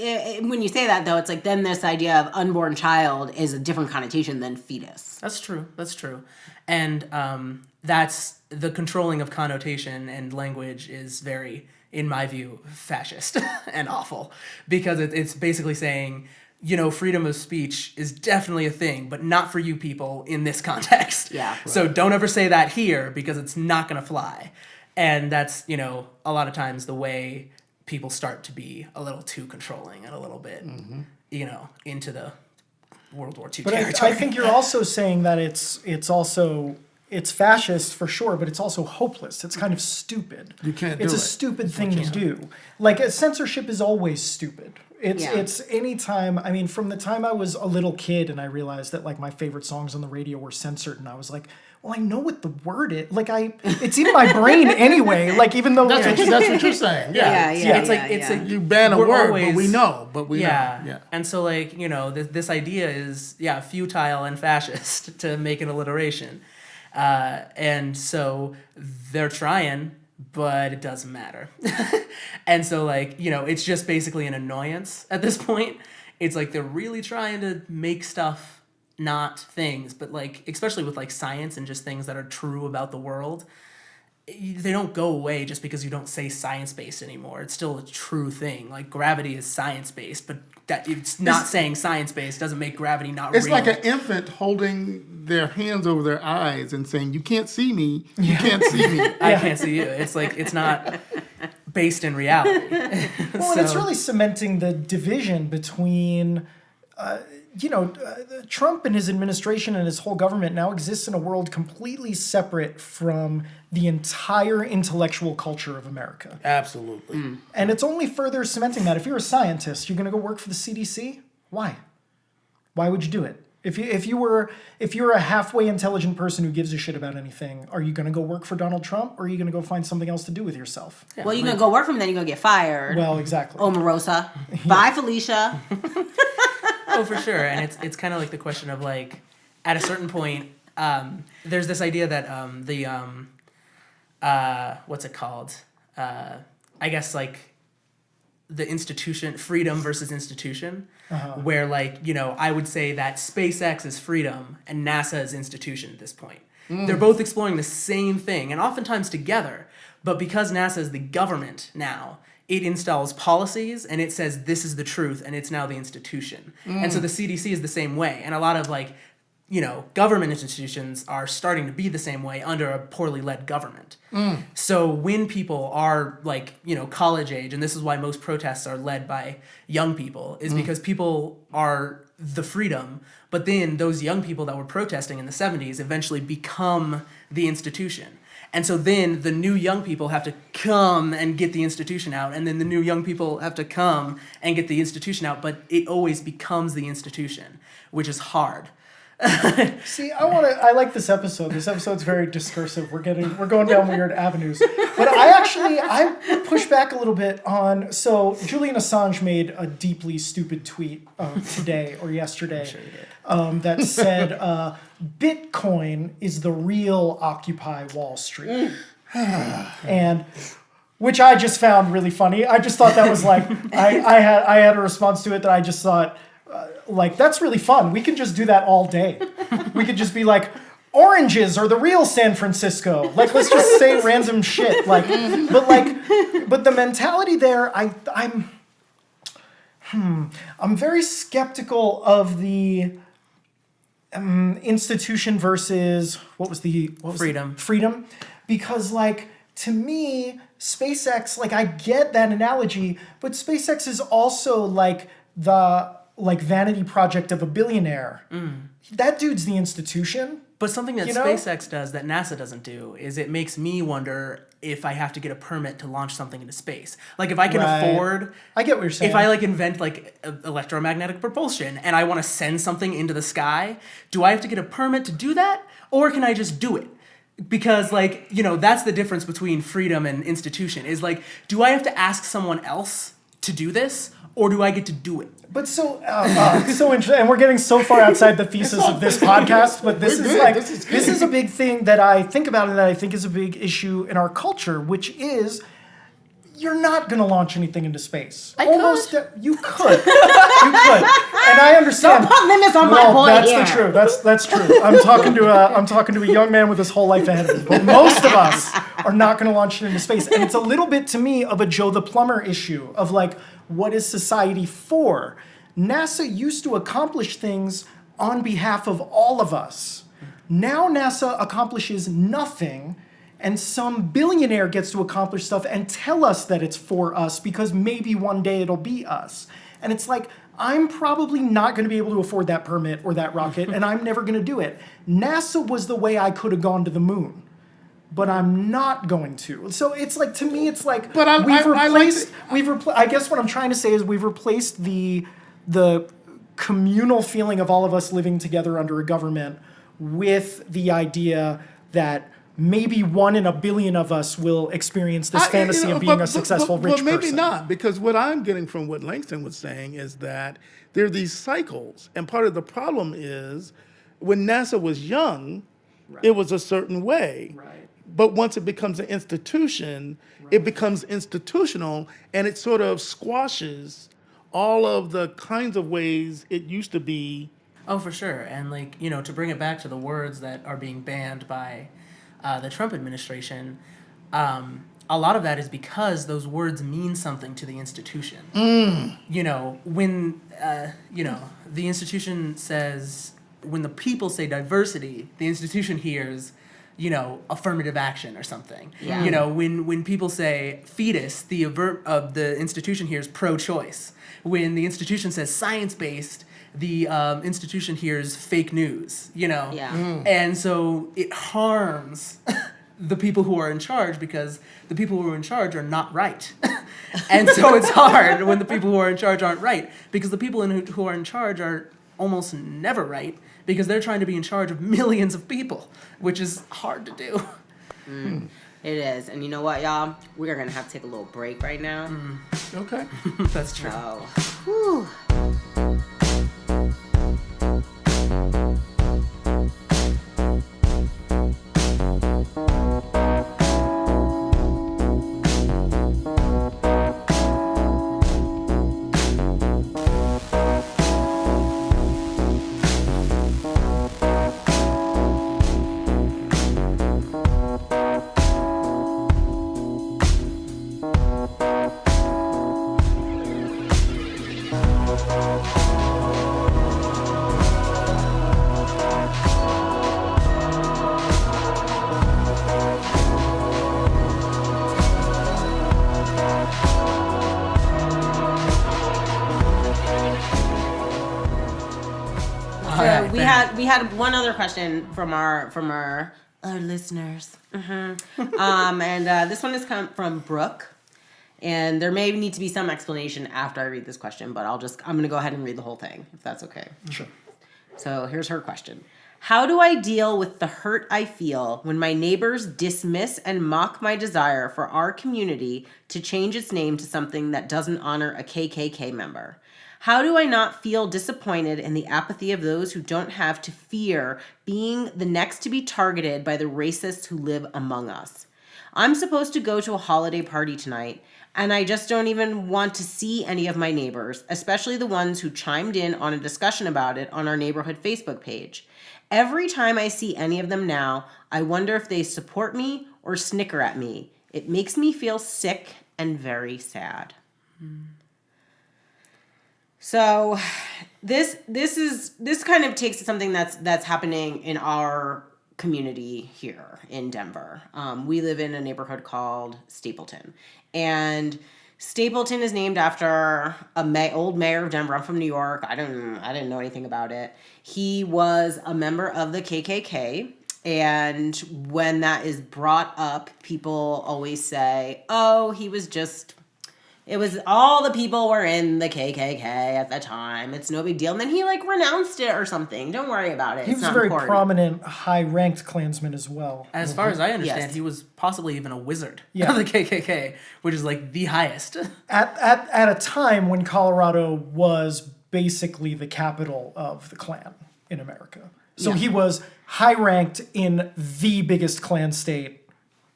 when you say that, though, it's like then this idea of unborn child is a different connotation than fetus. That's true. That's true. And that's the controlling of connotation and language is very, in my view, fascist and awful because it's basically saying, you know, freedom of speech is definitely a thing, but not for you people in this context. Yeah. So don't ever say that here because it's not going to fly. And that's, you know, a lot of times the way people start to be a little too controlling and a little bit, you know, into the World War II But territory. I think you're also saying that it's fascist for sure, but it's also hopeless. It's kind of stupid. You can't do It's a it. stupid thing to do. Like censorship is always stupid. It's any time. I mean, from the time I was a little kid and I realized that like my favorite songs on the radio were censored, and I was like, well, I know what the word is. Like it's in my brain anyway. Like even though That's what you're saying. Yeah. It's like You ban a We're word, always- but we know. yeah. Yeah. And so like, you know, this idea is futile and fascist to make an alliteration. And so they're trying, but it doesn't matter. And so like, you know, it's just basically an annoyance at this point. It's like they're really trying to make stuff not things, but like especially with like science and just things that are true about the world, they don't go away just because you don't say science-based anymore. It's still a true thing. Like gravity is science-based, but that it's not saying science-based doesn't make gravity not It's real. like an infant holding their hands over their eyes and saying, "You can't see me. You can't see me." I can't see you. It's like it's not based in reality. Well, and it's really cementing the division between, Trump and his administration and his whole government now exists in a world completely separate from the entire intellectual culture of America. Absolutely. And it's only further cementing that. If you're a scientist, you're going to go work for the CDC? Why? Why would you do it? If you're a halfway intelligent person who gives a shit about anything, are you going to go work for Donald Trump, or are you going to go find something else to do with yourself? Well, you're going to go work for him, then you're going to get fired. Well, exactly. Omarosa. Bye, Felicia. Oh, for sure. And it's kind of like the question of like, at a certain point, there's this idea that what's it called? I guess like the institution, freedom versus institution, where like, you know, I would say that SpaceX is freedom and NASA is institution at this point. They're both exploring the same thing and oftentimes together, but because NASA is the government now, it installs policies and it says this is the truth and it's now the institution. And so the CDC is the same way. And a lot of like, you know, government institutions are starting to be the same way under a poorly led government. So when people are like, you know, college age, and this is why most protests are led by young people, is because people are the freedom, but then those young people that were protesting in the 70s eventually become the institution. And so then the new young people have to come and get the institution out, and then the new young people have to come and get the institution out, but it always becomes the institution, which is hard. See, I like this episode. This episode's very discursive. We're going down weird avenues. But I push back a little bit on, so Julian Assange made a deeply stupid tweet today or yesterday that said, Bitcoin is the real Occupy Wall Street. And which I just found really funny. I just thought that was like, I had a response to it that I just thought, like, that's really fun. We can just do that all day. We could just be like, oranges are the real San Francisco. Like, let's just say random shit. Like, but the mentality there, I'm very skeptical of the institution versus freedom, because like, to me, SpaceX, like, I get that analogy, but SpaceX is also like the vanity project of a billionaire. That dude's the institution. But something that SpaceX does that NASA doesn't do is it makes me wonder if I have to get a permit to launch something into space. Like, if I can afford... I get what you're saying. If I, like, invent, like, electromagnetic propulsion and I want to send something into the sky, do I have to get a permit to do that? Or can I just do it? Because, like, that's the difference between freedom and institution. Is, like, do I have to ask someone else to do this? Or do I get to do it? But so interesting, and we're getting so far outside the thesis of this podcast. But this is a big thing that I think about, and that I think is a big issue in our culture, which is you're not going to launch anything into space. You could, and I understand. Don't put limits on my boy that's here. the truth. That's true. I'm talking to a young man with his whole life ahead of him. But most of us are not going to launch it into space, and it's a little bit to me of a Joe the Plumber issue of like, what is society for? NASA used to accomplish things on behalf of all of us. Now NASA accomplishes nothing, and some billionaire gets to accomplish stuff and tell us that it's for us because maybe one day it'll be us. And it's like, I'm probably not going to be able to afford that permit or that rocket, and I'm never going to do it. NASA was the way I could have gone to the moon, but I'm not going to. So it's like, to me, it's like, But I guess what I'm trying to say is we've replaced the communal feeling of all of us living together under a government with the idea that maybe 1 in a billion of us will experience this fantasy of being a successful rich person. But maybe not, because what I'm getting from what Langston was saying is that there are these cycles, and part of the problem is when NASA was young, it was a certain way. Right. But once it becomes an institution, it becomes institutional, and it sort of squashes all of the kinds of ways it used to be. Oh, for sure. And, like, to bring it back to the words that are being banned by the Trump administration, a lot of that is because those words mean something to the institution. When, the institution says, when the people say diversity, the institution hears, affirmative action or something. Yeah. When people say fetus, the institution hears pro-choice. When the institution says science-based, the institution hears fake news, Yeah. And so it harms the people who are in charge because the people who are in charge are not right. And so it's hard when the people who are in charge aren't right, because the people who are in charge are almost never right, because they're trying to be in charge of millions of people, which is hard to do. It is. And you know what, y'all? We're going to have to take a little break right now. Okay. That's true. So, whew. We had one other question from our listeners, and this one has come from Brooke, and there may need to be some explanation after I read this question, but I'm going to go ahead and read the whole thing if that's okay. Sure. So here's her question. How do I deal with the hurt I feel when my neighbors dismiss and mock my desire for our community to change its name to something that doesn't honor a KKK member? How do I not feel disappointed in the apathy of those who don't have to fear being the next to be targeted by the racists who live among us? I'm supposed to go to a holiday party tonight, and I just don't even want to see any of my neighbors, especially the ones who chimed in on a discussion about it on our neighborhood Facebook page. Every time I see any of them now, I wonder if they support me or snicker at me. It makes me feel sick and very sad. So this kind of takes something that's happening in our community here in Denver. We live in a neighborhood called Stapleton, and Stapleton is named after old mayor of Denver. I'm from New York. I didn't know anything about it. He was a member of the KKK. And when that is brought up, people always say, oh, it was all the people were in the KKK at the time. It's no big deal. And then he renounced it or something. Don't worry about it. He was a very prominent, high-ranked Klansman as well. As far as I understand, Yes. he was possibly even a wizard Yeah. of the KKK, which is the highest. At a time when Colorado was basically the capital of the Klan in America. So he was high-ranked in the biggest Klan state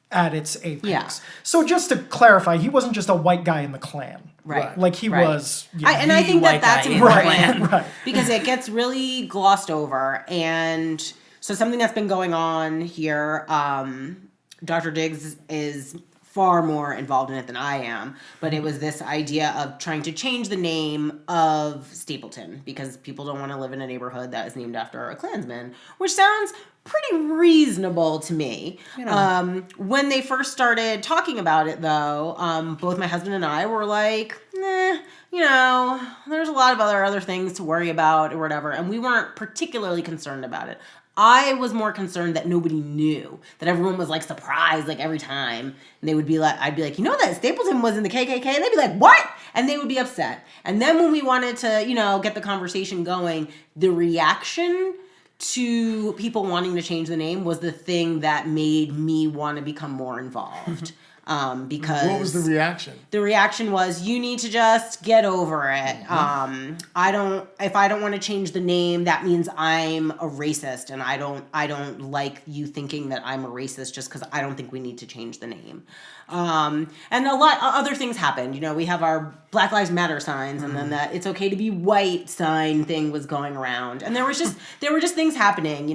at its apex. Yeah. So just to clarify, he wasn't just a white guy in the Klan. Right. Like he Right. was. I think white that's guy in the important Right. because it gets really glossed over. And so something that's been going on here, Dr. Diggs is far more involved in it than I am, but it was this idea of trying to change the name of Stapleton because people don't want to live in a neighborhood that is named after a Klansman, which sounds pretty reasonable to me. When they first started talking about it, though, both my husband and I were like, there's a lot of other things to worry about or whatever, and we weren't particularly concerned about it. I was more concerned that nobody knew, that everyone was surprised every time. And they would be like, I'd be like, that Stapleton was in the KKK? And they'd be like, what? And they would be upset. And then when we wanted to, get the conversation going, the reaction to people wanting to change the name was the thing that made me want to become more involved. Because What was the reaction? the reaction was, you need to just get over it. If I don't want to change the name, that means I'm a racist, and I don't like you thinking that I'm a racist just because I don't think we need to change the name. And a lot other things happened. We have our Black Lives Matter signs, and then that it's okay to be white sign thing was going around. And there were just things happening.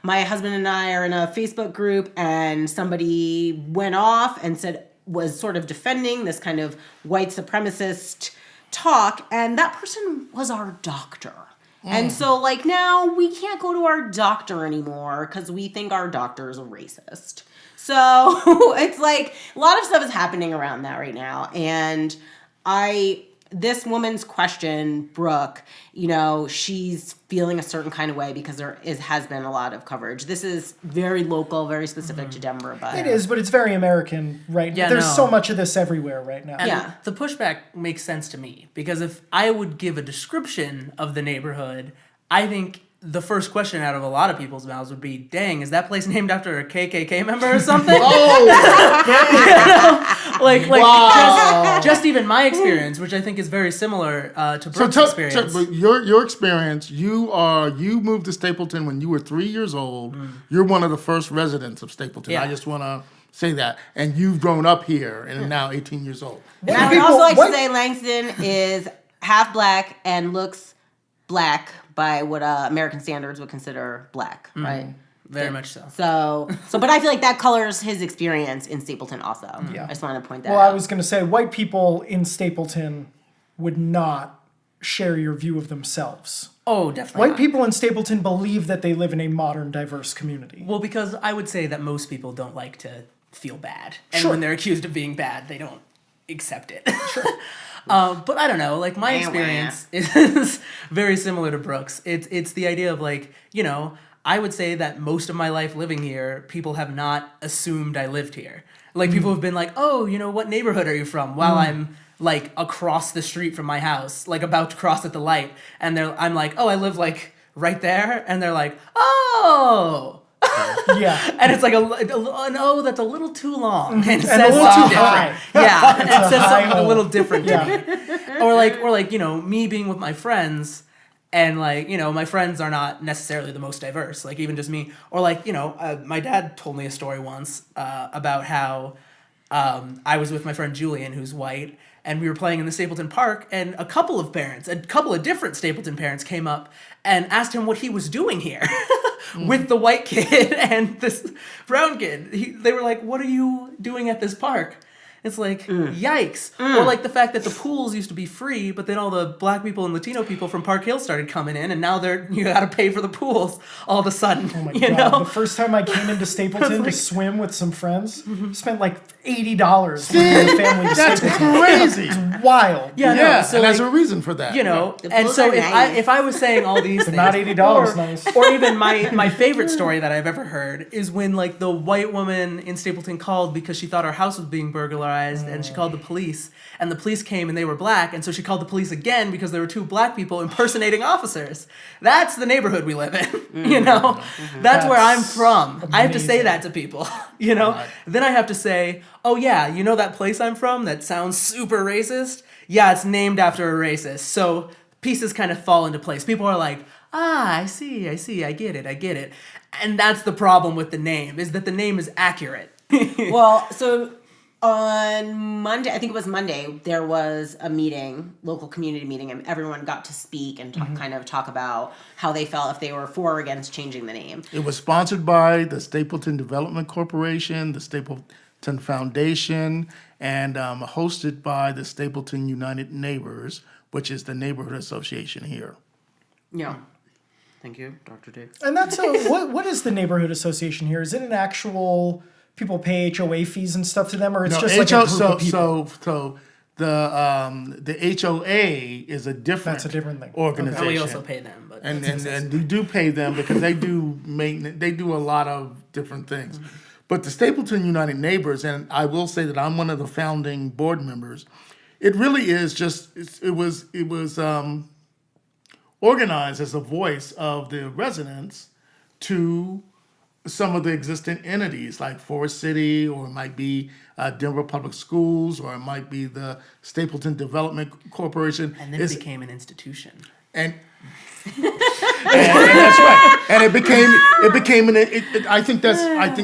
My husband and I are in a Facebook group, and somebody went off and was sort of defending this kind of white supremacist talk, and that person was our doctor. And so now we can't go to our doctor anymore because we think our doctor is a racist. So it's a lot of stuff is happening around that right now. And this woman's question, Brooke, she's feeling a certain kind of way because there has been a lot of coverage. This is very local, very specific to Denver. But It is, but it's very American, right? Yeah, There's no. so much of this everywhere right now. And Yeah. the pushback makes sense to me because if I would give a description of the neighborhood, I think the first question out of a lot of people's mouths would be, dang, is that place named after a KKK member or something? Wow. just even my experience, which I think is very similar to Brooke's experience. But your experience, you moved to Stapleton when you were 3 years old. You're one of the first residents of Stapleton. Yeah. I just want to say that. And you've grown up here and are now 18 years old. And I would also like to say Langston is half black and looks black by what American standards would consider black, right? Very much so. So, but I feel like that colors his experience in Stapleton also. Yeah. I just want to point that Well, out. I was going to say, white people in Stapleton would not share your view of themselves. Oh, definitely. White not. people in Stapleton believe that they live in a modern, diverse community. Well, because I would say that most people don't like to feel bad. And Sure. when they're accused of being bad, they don't accept it. Sure. But I don't know, my experience is very similar to Brooke's. It's the idea of I would say that most of my life living here, people have not assumed I lived here. People have been like, oh, what neighborhood are you from? While I'm across the street from my house, about to cross at the light. And I'm like, oh, I live right there, and they're like, oh. Yeah. And it's like an O that's a little too long and it And says a little something too different. high. Yeah, It's it a says high something a O. little different to Yeah. me. Or like me being with my friends, and like my friends are not necessarily the most diverse. Like even just me, or like my dad told me a story once about how I was with my friend Julian, who's white, and we were playing in the Stapleton Park, and a couple of different Stapleton parents came up and asked him what he was doing here with the white kid and this brown kid. They were like, "What are you doing at this park?" It's like, yikes. Or like the fact that the pools used to be free, but then all the black people and Latino people from Park Hill started coming in, and now you got to pay for the pools all of a sudden. Oh my you God. know? The first time I came into Stapleton to swim with some friends, spent like $80 with the family to That's Stapleton. crazy. It's wild. Yeah, no, Yeah, so and like, there's a reason for that. The And pools so are if nice. if I was saying all these things, not $80 nice. or even my favorite story that I've ever heard is when like the white woman in Stapleton called because she thought her house was being burglarized, and she called the police, and the police came and they were black, and so she called the police again because there were two black people impersonating officers. That's the neighborhood we live in. That's where I'm That's from. I have to say amazing. that to people. Then I have to say, oh yeah, that place I'm from that sounds super racist? Yeah, it's named after a racist. So pieces kind of fall into place. People are like, I see, I get it. And that's the problem with the name, is that the name is accurate. Well, so on Monday, I think it was Monday, there was a meeting, local community meeting, and everyone got to speak and kind of talk about how they felt, if they were for or against changing the name. It was sponsored by the Stapleton Development Corporation, the Stapleton Foundation, and hosted by the Stapleton United Neighbors, which is the neighborhood association here. Yeah. Thank you, Dr. Diggs. And that's what is the neighborhood association here? Is it an actual people pay HOA fees and stuff to them, or it's just like a group of people? So the HOA is a different, That's a different thing. organization. And we also pay them, but And you do pay them because they do maintenance. They do a lot of different things. But the Stapleton United Neighbors, and I will say that I'm one of the founding board members. It really is just it was organized as a voice of the residents to some of the existing entities like Forest City, or it might be Denver Public Schools, or it might be the Stapleton Development Corporation. and then it became an institution. And that's right. And it became I think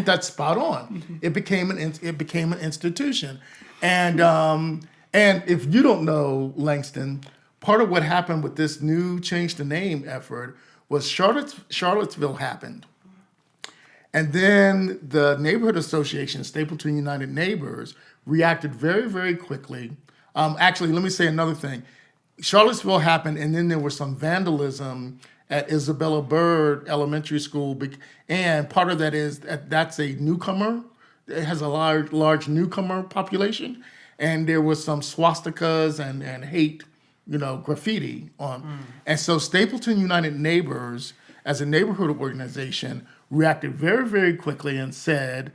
that's spot on. It became an institution. And if you don't know, Langston, part of what happened with this new change the name effort was Charlottesville happened. And then the neighborhood association, Stapleton United Neighbors, reacted very, very quickly. Actually, let me say another thing. Charlottesville happened, and then there was some vandalism at Isabella Bird Elementary School, and part of that is that's a newcomer. It has a large newcomer population, and there was some swastikas and hate, graffiti on. And so Stapleton United Neighbors, as a neighborhood organization, reacted very, very quickly and said,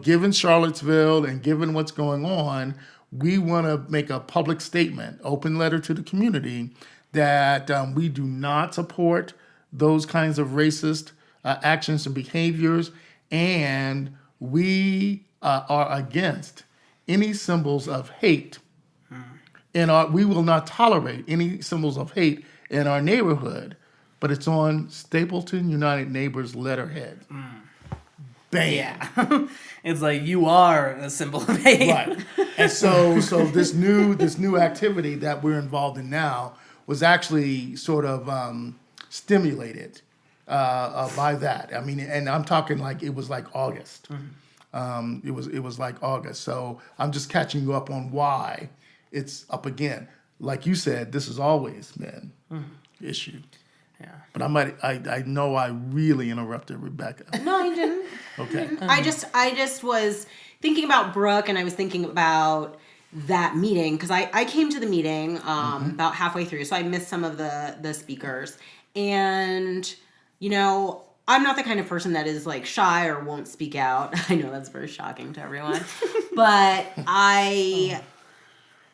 given Charlottesville and given what's going on, we want to make a public statement, open letter to the community, that we do not support those kinds of racist actions and behaviors, and we are against any symbols of hate. We will not tolerate any symbols of hate in our neighborhood. But it's on Stapleton United Neighbors letterhead. Bam. Yeah. It's like, you are a symbol of hate. Right. And so this new activity that we're involved in now was actually sort of stimulated by that. I mean, and I'm talking like it was like August. It was like August. So I'm just catching you up on why it's up again. Like you said, this has always been issue. Yeah. But I know I really interrupted Rebecca. No, you didn't. Okay. I just was thinking about Brooke, and I was thinking about that meeting, because I came to the meeting about halfway through, so I missed some of the speakers. And, I'm not the kind of person that is like shy or won't speak out. I know that's very shocking to everyone. But I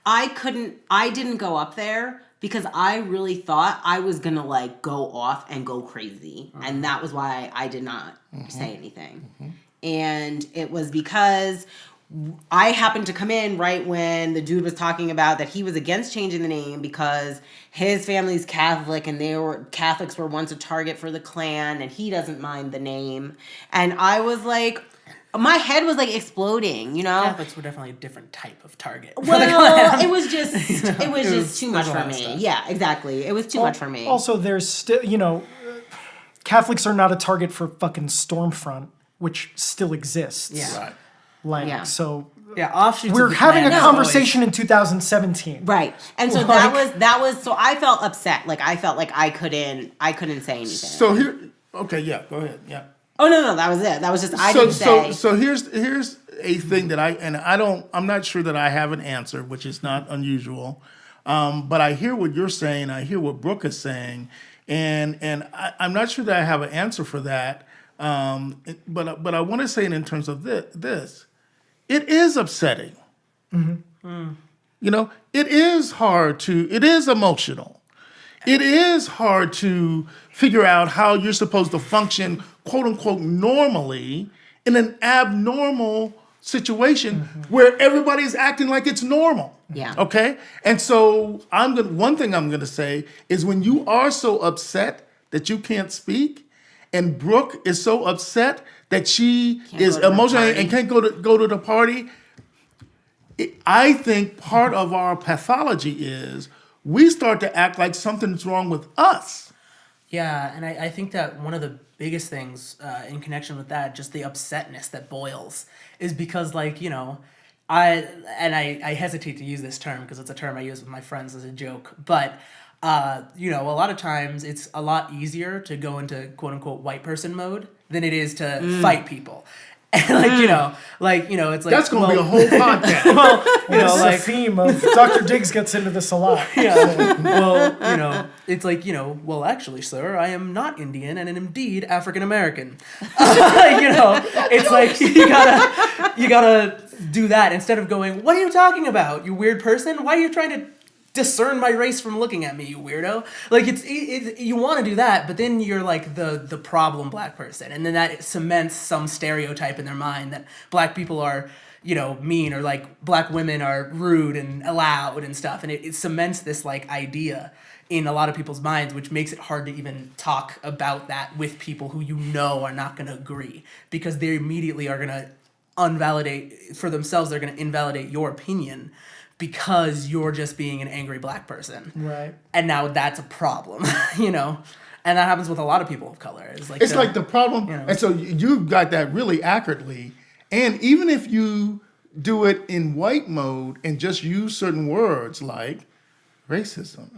didn't go up there because I really thought I was gonna like go off and go crazy, and that was why I did not say anything. And it was because I happened to come in right when the dude was talking about that he was against changing the name because his family's Catholic and Catholics were once a target for the Klan, and he doesn't mind the name. And I was like, my head was like exploding, you know? Catholics were definitely a different type of target. Well, it was just too much for me. Stuff. Yeah, exactly. It was too much for me. Also, there's still, Catholics are not a target for fucking Stormfront, which still exists. Yeah. Right. Like, Yeah. so Yeah, offshoots. we're of the having a Klan conversation in 2017. Right. And so that was so I felt upset. Like I felt like I couldn't say anything. So here, okay, yeah, go ahead, yeah. Oh no, that was it. That was just I didn't say. So here's a thing that I'm not sure that I have an answer, which is not unusual. But I hear what you're saying. I hear what Brooke is saying, and I'm not sure that I have an answer for that. But I want to say it in terms of this. It is upsetting. It is hard it is emotional. It is hard to figure out how you're supposed to function, quote unquote, normally in an abnormal situation where everybody's acting like it's normal. Yeah. Okay? And so one thing I'm gonna say is when you are so upset that you can't speak, and Brooke is so upset that she is go to the emotional party. and can't go to the party, I think part of our pathology is we start to act like something's wrong with us. Yeah, and I think that one of the biggest things in connection with that, just the upsetness that boils, is because, like, I hesitate to use this term because it's a term I use with my friends as a joke, but, a lot of times it's a lot easier to go into quote-unquote white person mode than it is to fight people. And, it's like... That's going to be a whole podcast. It's the theme of Dr. Diggs gets into this a lot. Yeah. Well, it's like, well, actually, sir, I am not Indian and am indeed African American. It's like you gotta do that instead of going, what are you talking about, you weird person? Why are you trying to discern my race from looking at me, you weirdo? Like, it's you want to do that, but then you're like the problem black person, and then that cements some stereotype in their mind that black people are mean, or like black women are rude and loud and stuff, and it cements this like idea in a lot of people's minds, which makes it hard to even talk about that with people who are not going to agree, because they immediately are going to invalidate for themselves. They're going to invalidate your opinion because you're just being an angry black person. Right. And now that's a problem, And that happens with a lot of people of color. It's like the problem. And so you got that really accurately. And even if you do it in white mode and just use certain words like racism,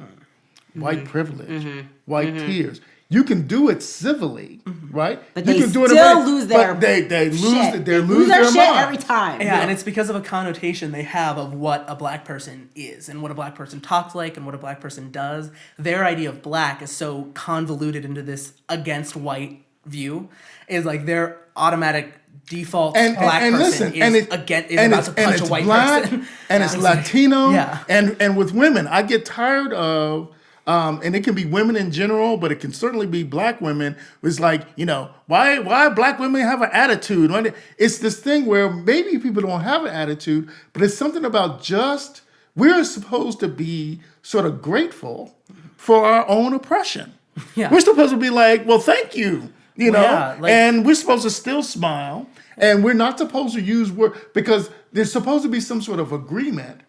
white privilege, white tears, you can do it civilly, right? But you they can do it still lose their they lose shit. they lose lose their their shit mind. every time. Yeah, and it's because of a connotation they have of what a black person is and what a black person talks like and what a black person does. Their idea of black is so convoluted into this against white view, is like their automatic default black person is about to punch a white person. And it's Latino. Yeah. And with women, I get tired of and it can be women in general, but it can certainly be black women. It's like, why black women have an attitude? It's this thing where maybe people don't have an attitude, but it's something about we're supposed to be sort of grateful for our own oppression. Yeah. We're supposed to be like, well, thank you, and we're supposed to still smile, and we're not supposed to use words because there's supposed to be some sort of agreement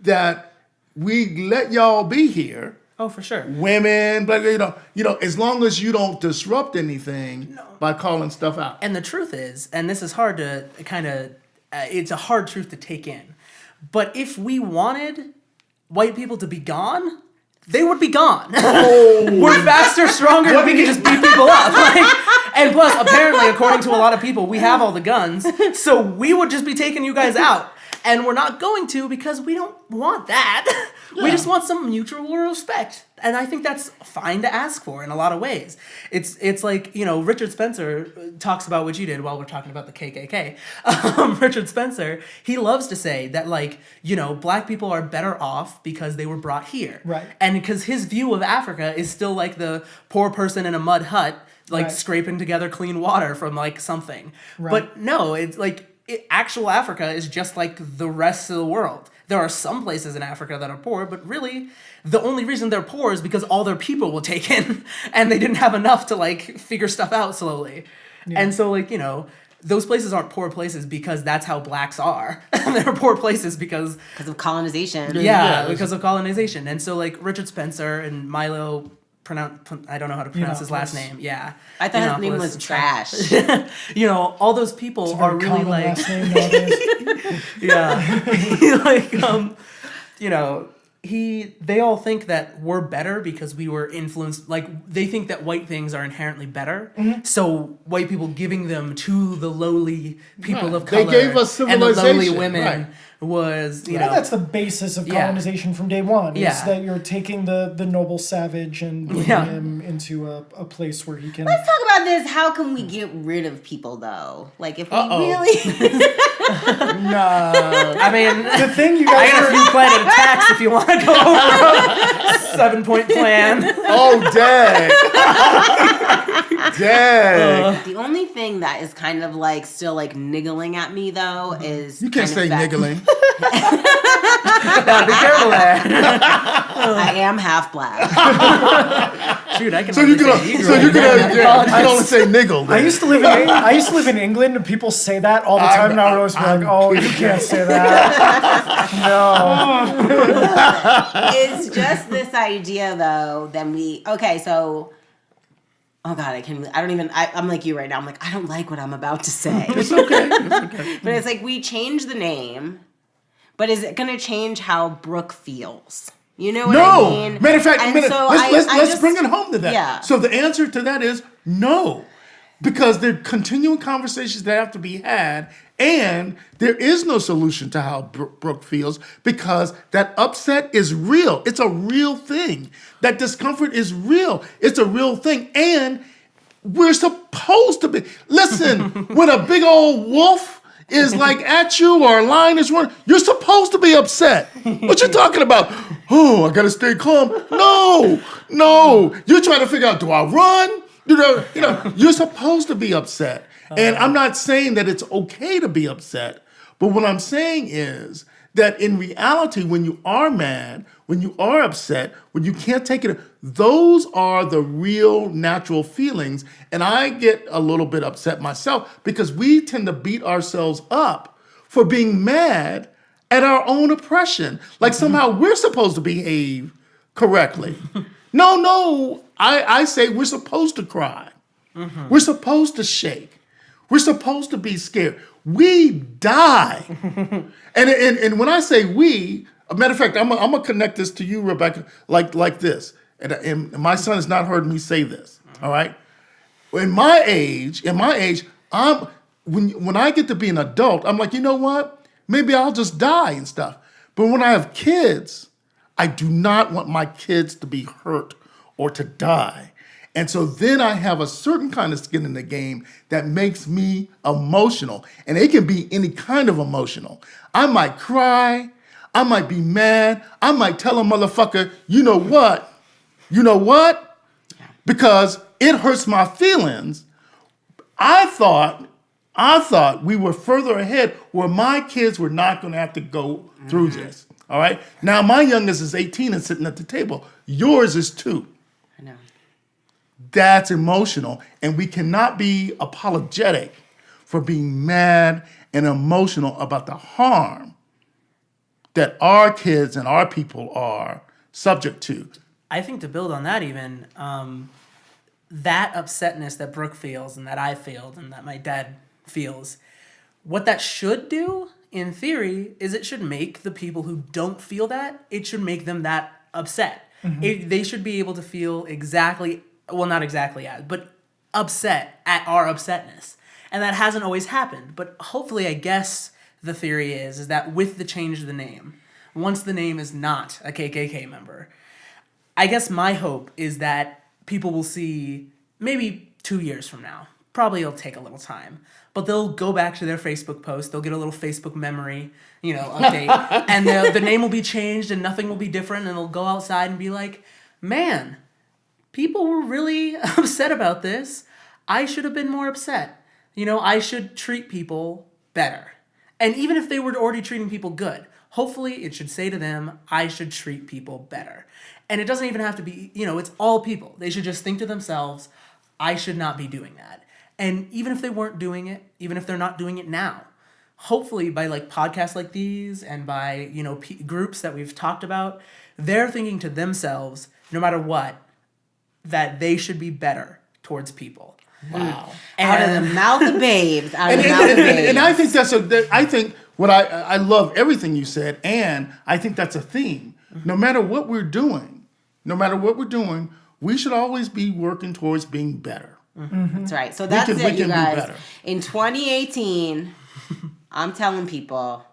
that we let y'all be here. Oh, for sure. Women, but as long as you don't disrupt anything by calling stuff out. And the truth is, and this is hard to it's a hard truth to take in, but if we wanted white people to be gone, they would be gone. We're faster, stronger, and we can just beat people up. And plus, apparently, according to a lot of people, we have all the guns, so we would just be taking you guys out. And we're not going to because we don't want that. We just want some mutual respect. And I think that's fine to ask for in a lot of ways. It's like, Richard Spencer talks about what you did while we're talking about the KKK. Richard Spencer, he loves to say that, like, black people are better off because they were brought here. Right. And because his view of Africa is still like the poor person in a mud hut, like Right. scraping together clean water from like something. Right. But no, it's like actual Africa is just like the rest of the world. There are some places in Africa that are poor, but really the only reason they're poor is because all their people were taken and they didn't have enough to like figure stuff out slowly. Yeah. And so like, those places aren't poor places because that's how blacks are. They're poor places because of colonization. Yeah, because of colonization. And so like Richard Spencer and Milo I don't know how to pronounce his last name. Yeah. I thought his name was Trash. All those people are really like last name nowadays. yeah. like they all think that we're better because we were influenced. Like they think that white things are inherently better. Mm-hmm. So white people giving them to the lowly people of color, they gave us civilization, and the lowly women was that's the basis of colonization from day one. Is that you're taking the noble savage and bringing him into a place where he can. Let's talk about this. How can we get rid of people though? Like if we really. Nah. I mean, the thing you guys. I got a few planned attacks if you want to go over a 7-point plan. Oh, dang. Dang. The only thing that is kind of like still like niggling at me though is You can't say niggling. Be careful there. I am half black. Shoot, I can. So you can only say niggle. I used to live in England, and people say that all the time. And I would always be like, "Oh, you can't say that." No. It's just this idea, though. Oh God, I'm like you right now. I'm like, I don't like what I'm about to say. It's okay. But it's like we change the name, but is it going to change how Brooke feels? You know what I mean? Matter of fact, so let's bring it home to that. Yeah. So the answer to that is no. Because there are continuing conversations that have to be had, and there is no solution to how Brooke feels because that upset is real. It's a real thing. That discomfort is real. It's a real thing. And we're supposed to be. Listen, when a big old wolf is like at you or a lion is running, you're supposed to be upset. What you talking about? Oh, I got to stay calm. No. You're trying to figure out, do I run? You're supposed to be upset. And I'm not saying that it's okay to be upset, but what I'm saying is that in reality, when you are mad, when you are upset, when you can't take it, those are the real natural feelings. And I get a little bit upset myself because we tend to beat ourselves up for being mad at our own oppression. Like somehow we're supposed to behave correctly. No, I say we're supposed to cry. Mm-hmm. We're supposed to shake. We're supposed to be scared. We die. and when I say we, a matter of fact, I'm gonna connect this to you, Rebecca, like this. And my son has not heard me say this. All right. In my age, when I get to be an adult, I'm like, you know what? Maybe I'll just die and stuff. But when I have kids, I do not want my kids to be hurt or to die. And so then I have a certain kind of skin in the game that makes me emotional. And it can be any kind of emotional. I might cry. I might be mad. I might tell a motherfucker, you know what? Because it hurts my feelings. I thought we were further ahead where my kids were not going to have to go through this. All right. Now my youngest is 18 and sitting at the table. Yours is 2. I know. That's emotional, and we cannot be apologetic for being mad and emotional about the harm that our kids and our people are subject to. I think to build on that even, that upsetness that Brooke feels and that I feel and that my dad feels, what that should do, in theory, is it should make the people who don't feel that, it should make them that upset. Mm-hmm. They should be able to feel not exactly but upset at our upsetness. And that hasn't always happened. But hopefully, I guess the theory is that with the change of the name, once the name is not a KKK member, I guess my hope is that people will see maybe 2 years from now. Probably it'll take a little time, but they'll go back to their Facebook post. They'll get a little Facebook memory, update, and the name will be changed and nothing will be different. And they'll go outside and be like, "Man, people were really upset about this. I should have been more upset. I should treat people better." And even if they were already treating people good, hopefully it should say to them, "I should treat people better." And it doesn't even have to be, it's all people. They should just think to themselves, "I should not be doing that." And even if they weren't doing it, even if they're not doing it now, hopefully by like podcasts like these and by, groups that we've talked about, they're thinking to themselves, no matter what, that they should be better towards people. Wow. Out of the mouth of babes. And I think I think what I love everything you said, and I think that's a theme. No matter what we're doing, we should always be working towards being better. That's right. So that's it, you guys. Be better. In 2018, I'm telling people,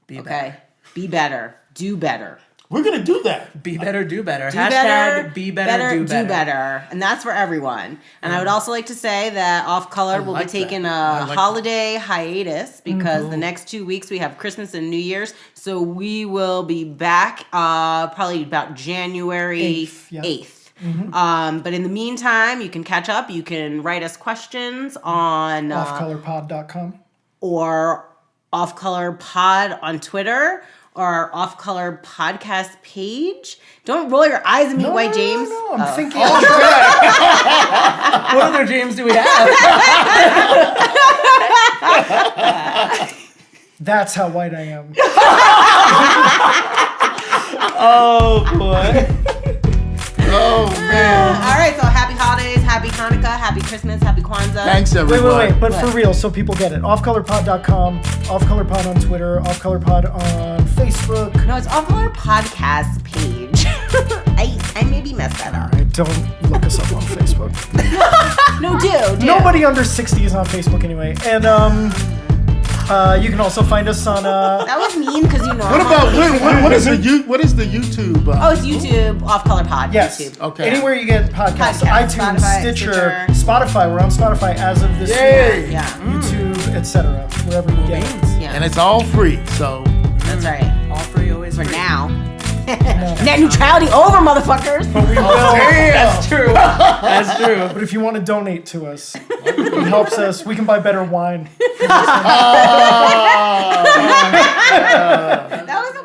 be better, do better. We're going to do that. Be better, do better. Do Hashtag better, be better, do better. And that's for everyone. And I would also like to say that Off Color will be taking a holiday hiatus because the next 2 weeks we have Christmas and New Year's. So we will be back probably about January 8th. But in the meantime, you can catch up. You can write us questions on offcolorpod.com or Off Color Pod on Twitter or our Off Color podcast page. Don't roll your eyes at me, White James. No, I'm thinking. What other James do we have? That's how white I am. Oh boy. Oh, man. All right, so happy holidays, happy Hanukkah, happy Christmas, happy Kwanzaa. Thanks, everyone. Wait. But for real, so people get it. Offcolorpod.com, offcolorpod on Twitter, offcolorpod on Facebook. No, it's Off Color podcast page. I maybe messed that up. All right, don't look us up on Facebook. No, do. Nobody under 60 is on Facebook anyway. And you can also find us on. That was mean because What about what is the YouTube? Oh, it's YouTube, Off Color Pod. Yes. YouTube. Okay. Anywhere you get podcasts, Podcasts, iTunes, Spotify, Stitcher, Spotify. We're on Spotify as of this Yay. week. Yeah. YouTube, etc. Wherever you get it. Yeah. And it's all free, so That's right. All free, always For free. now. Net neutrality over, motherfuckers. But we will. That's true. That's true. But if you want to donate to us, it helps us. We can buy better wine. That was a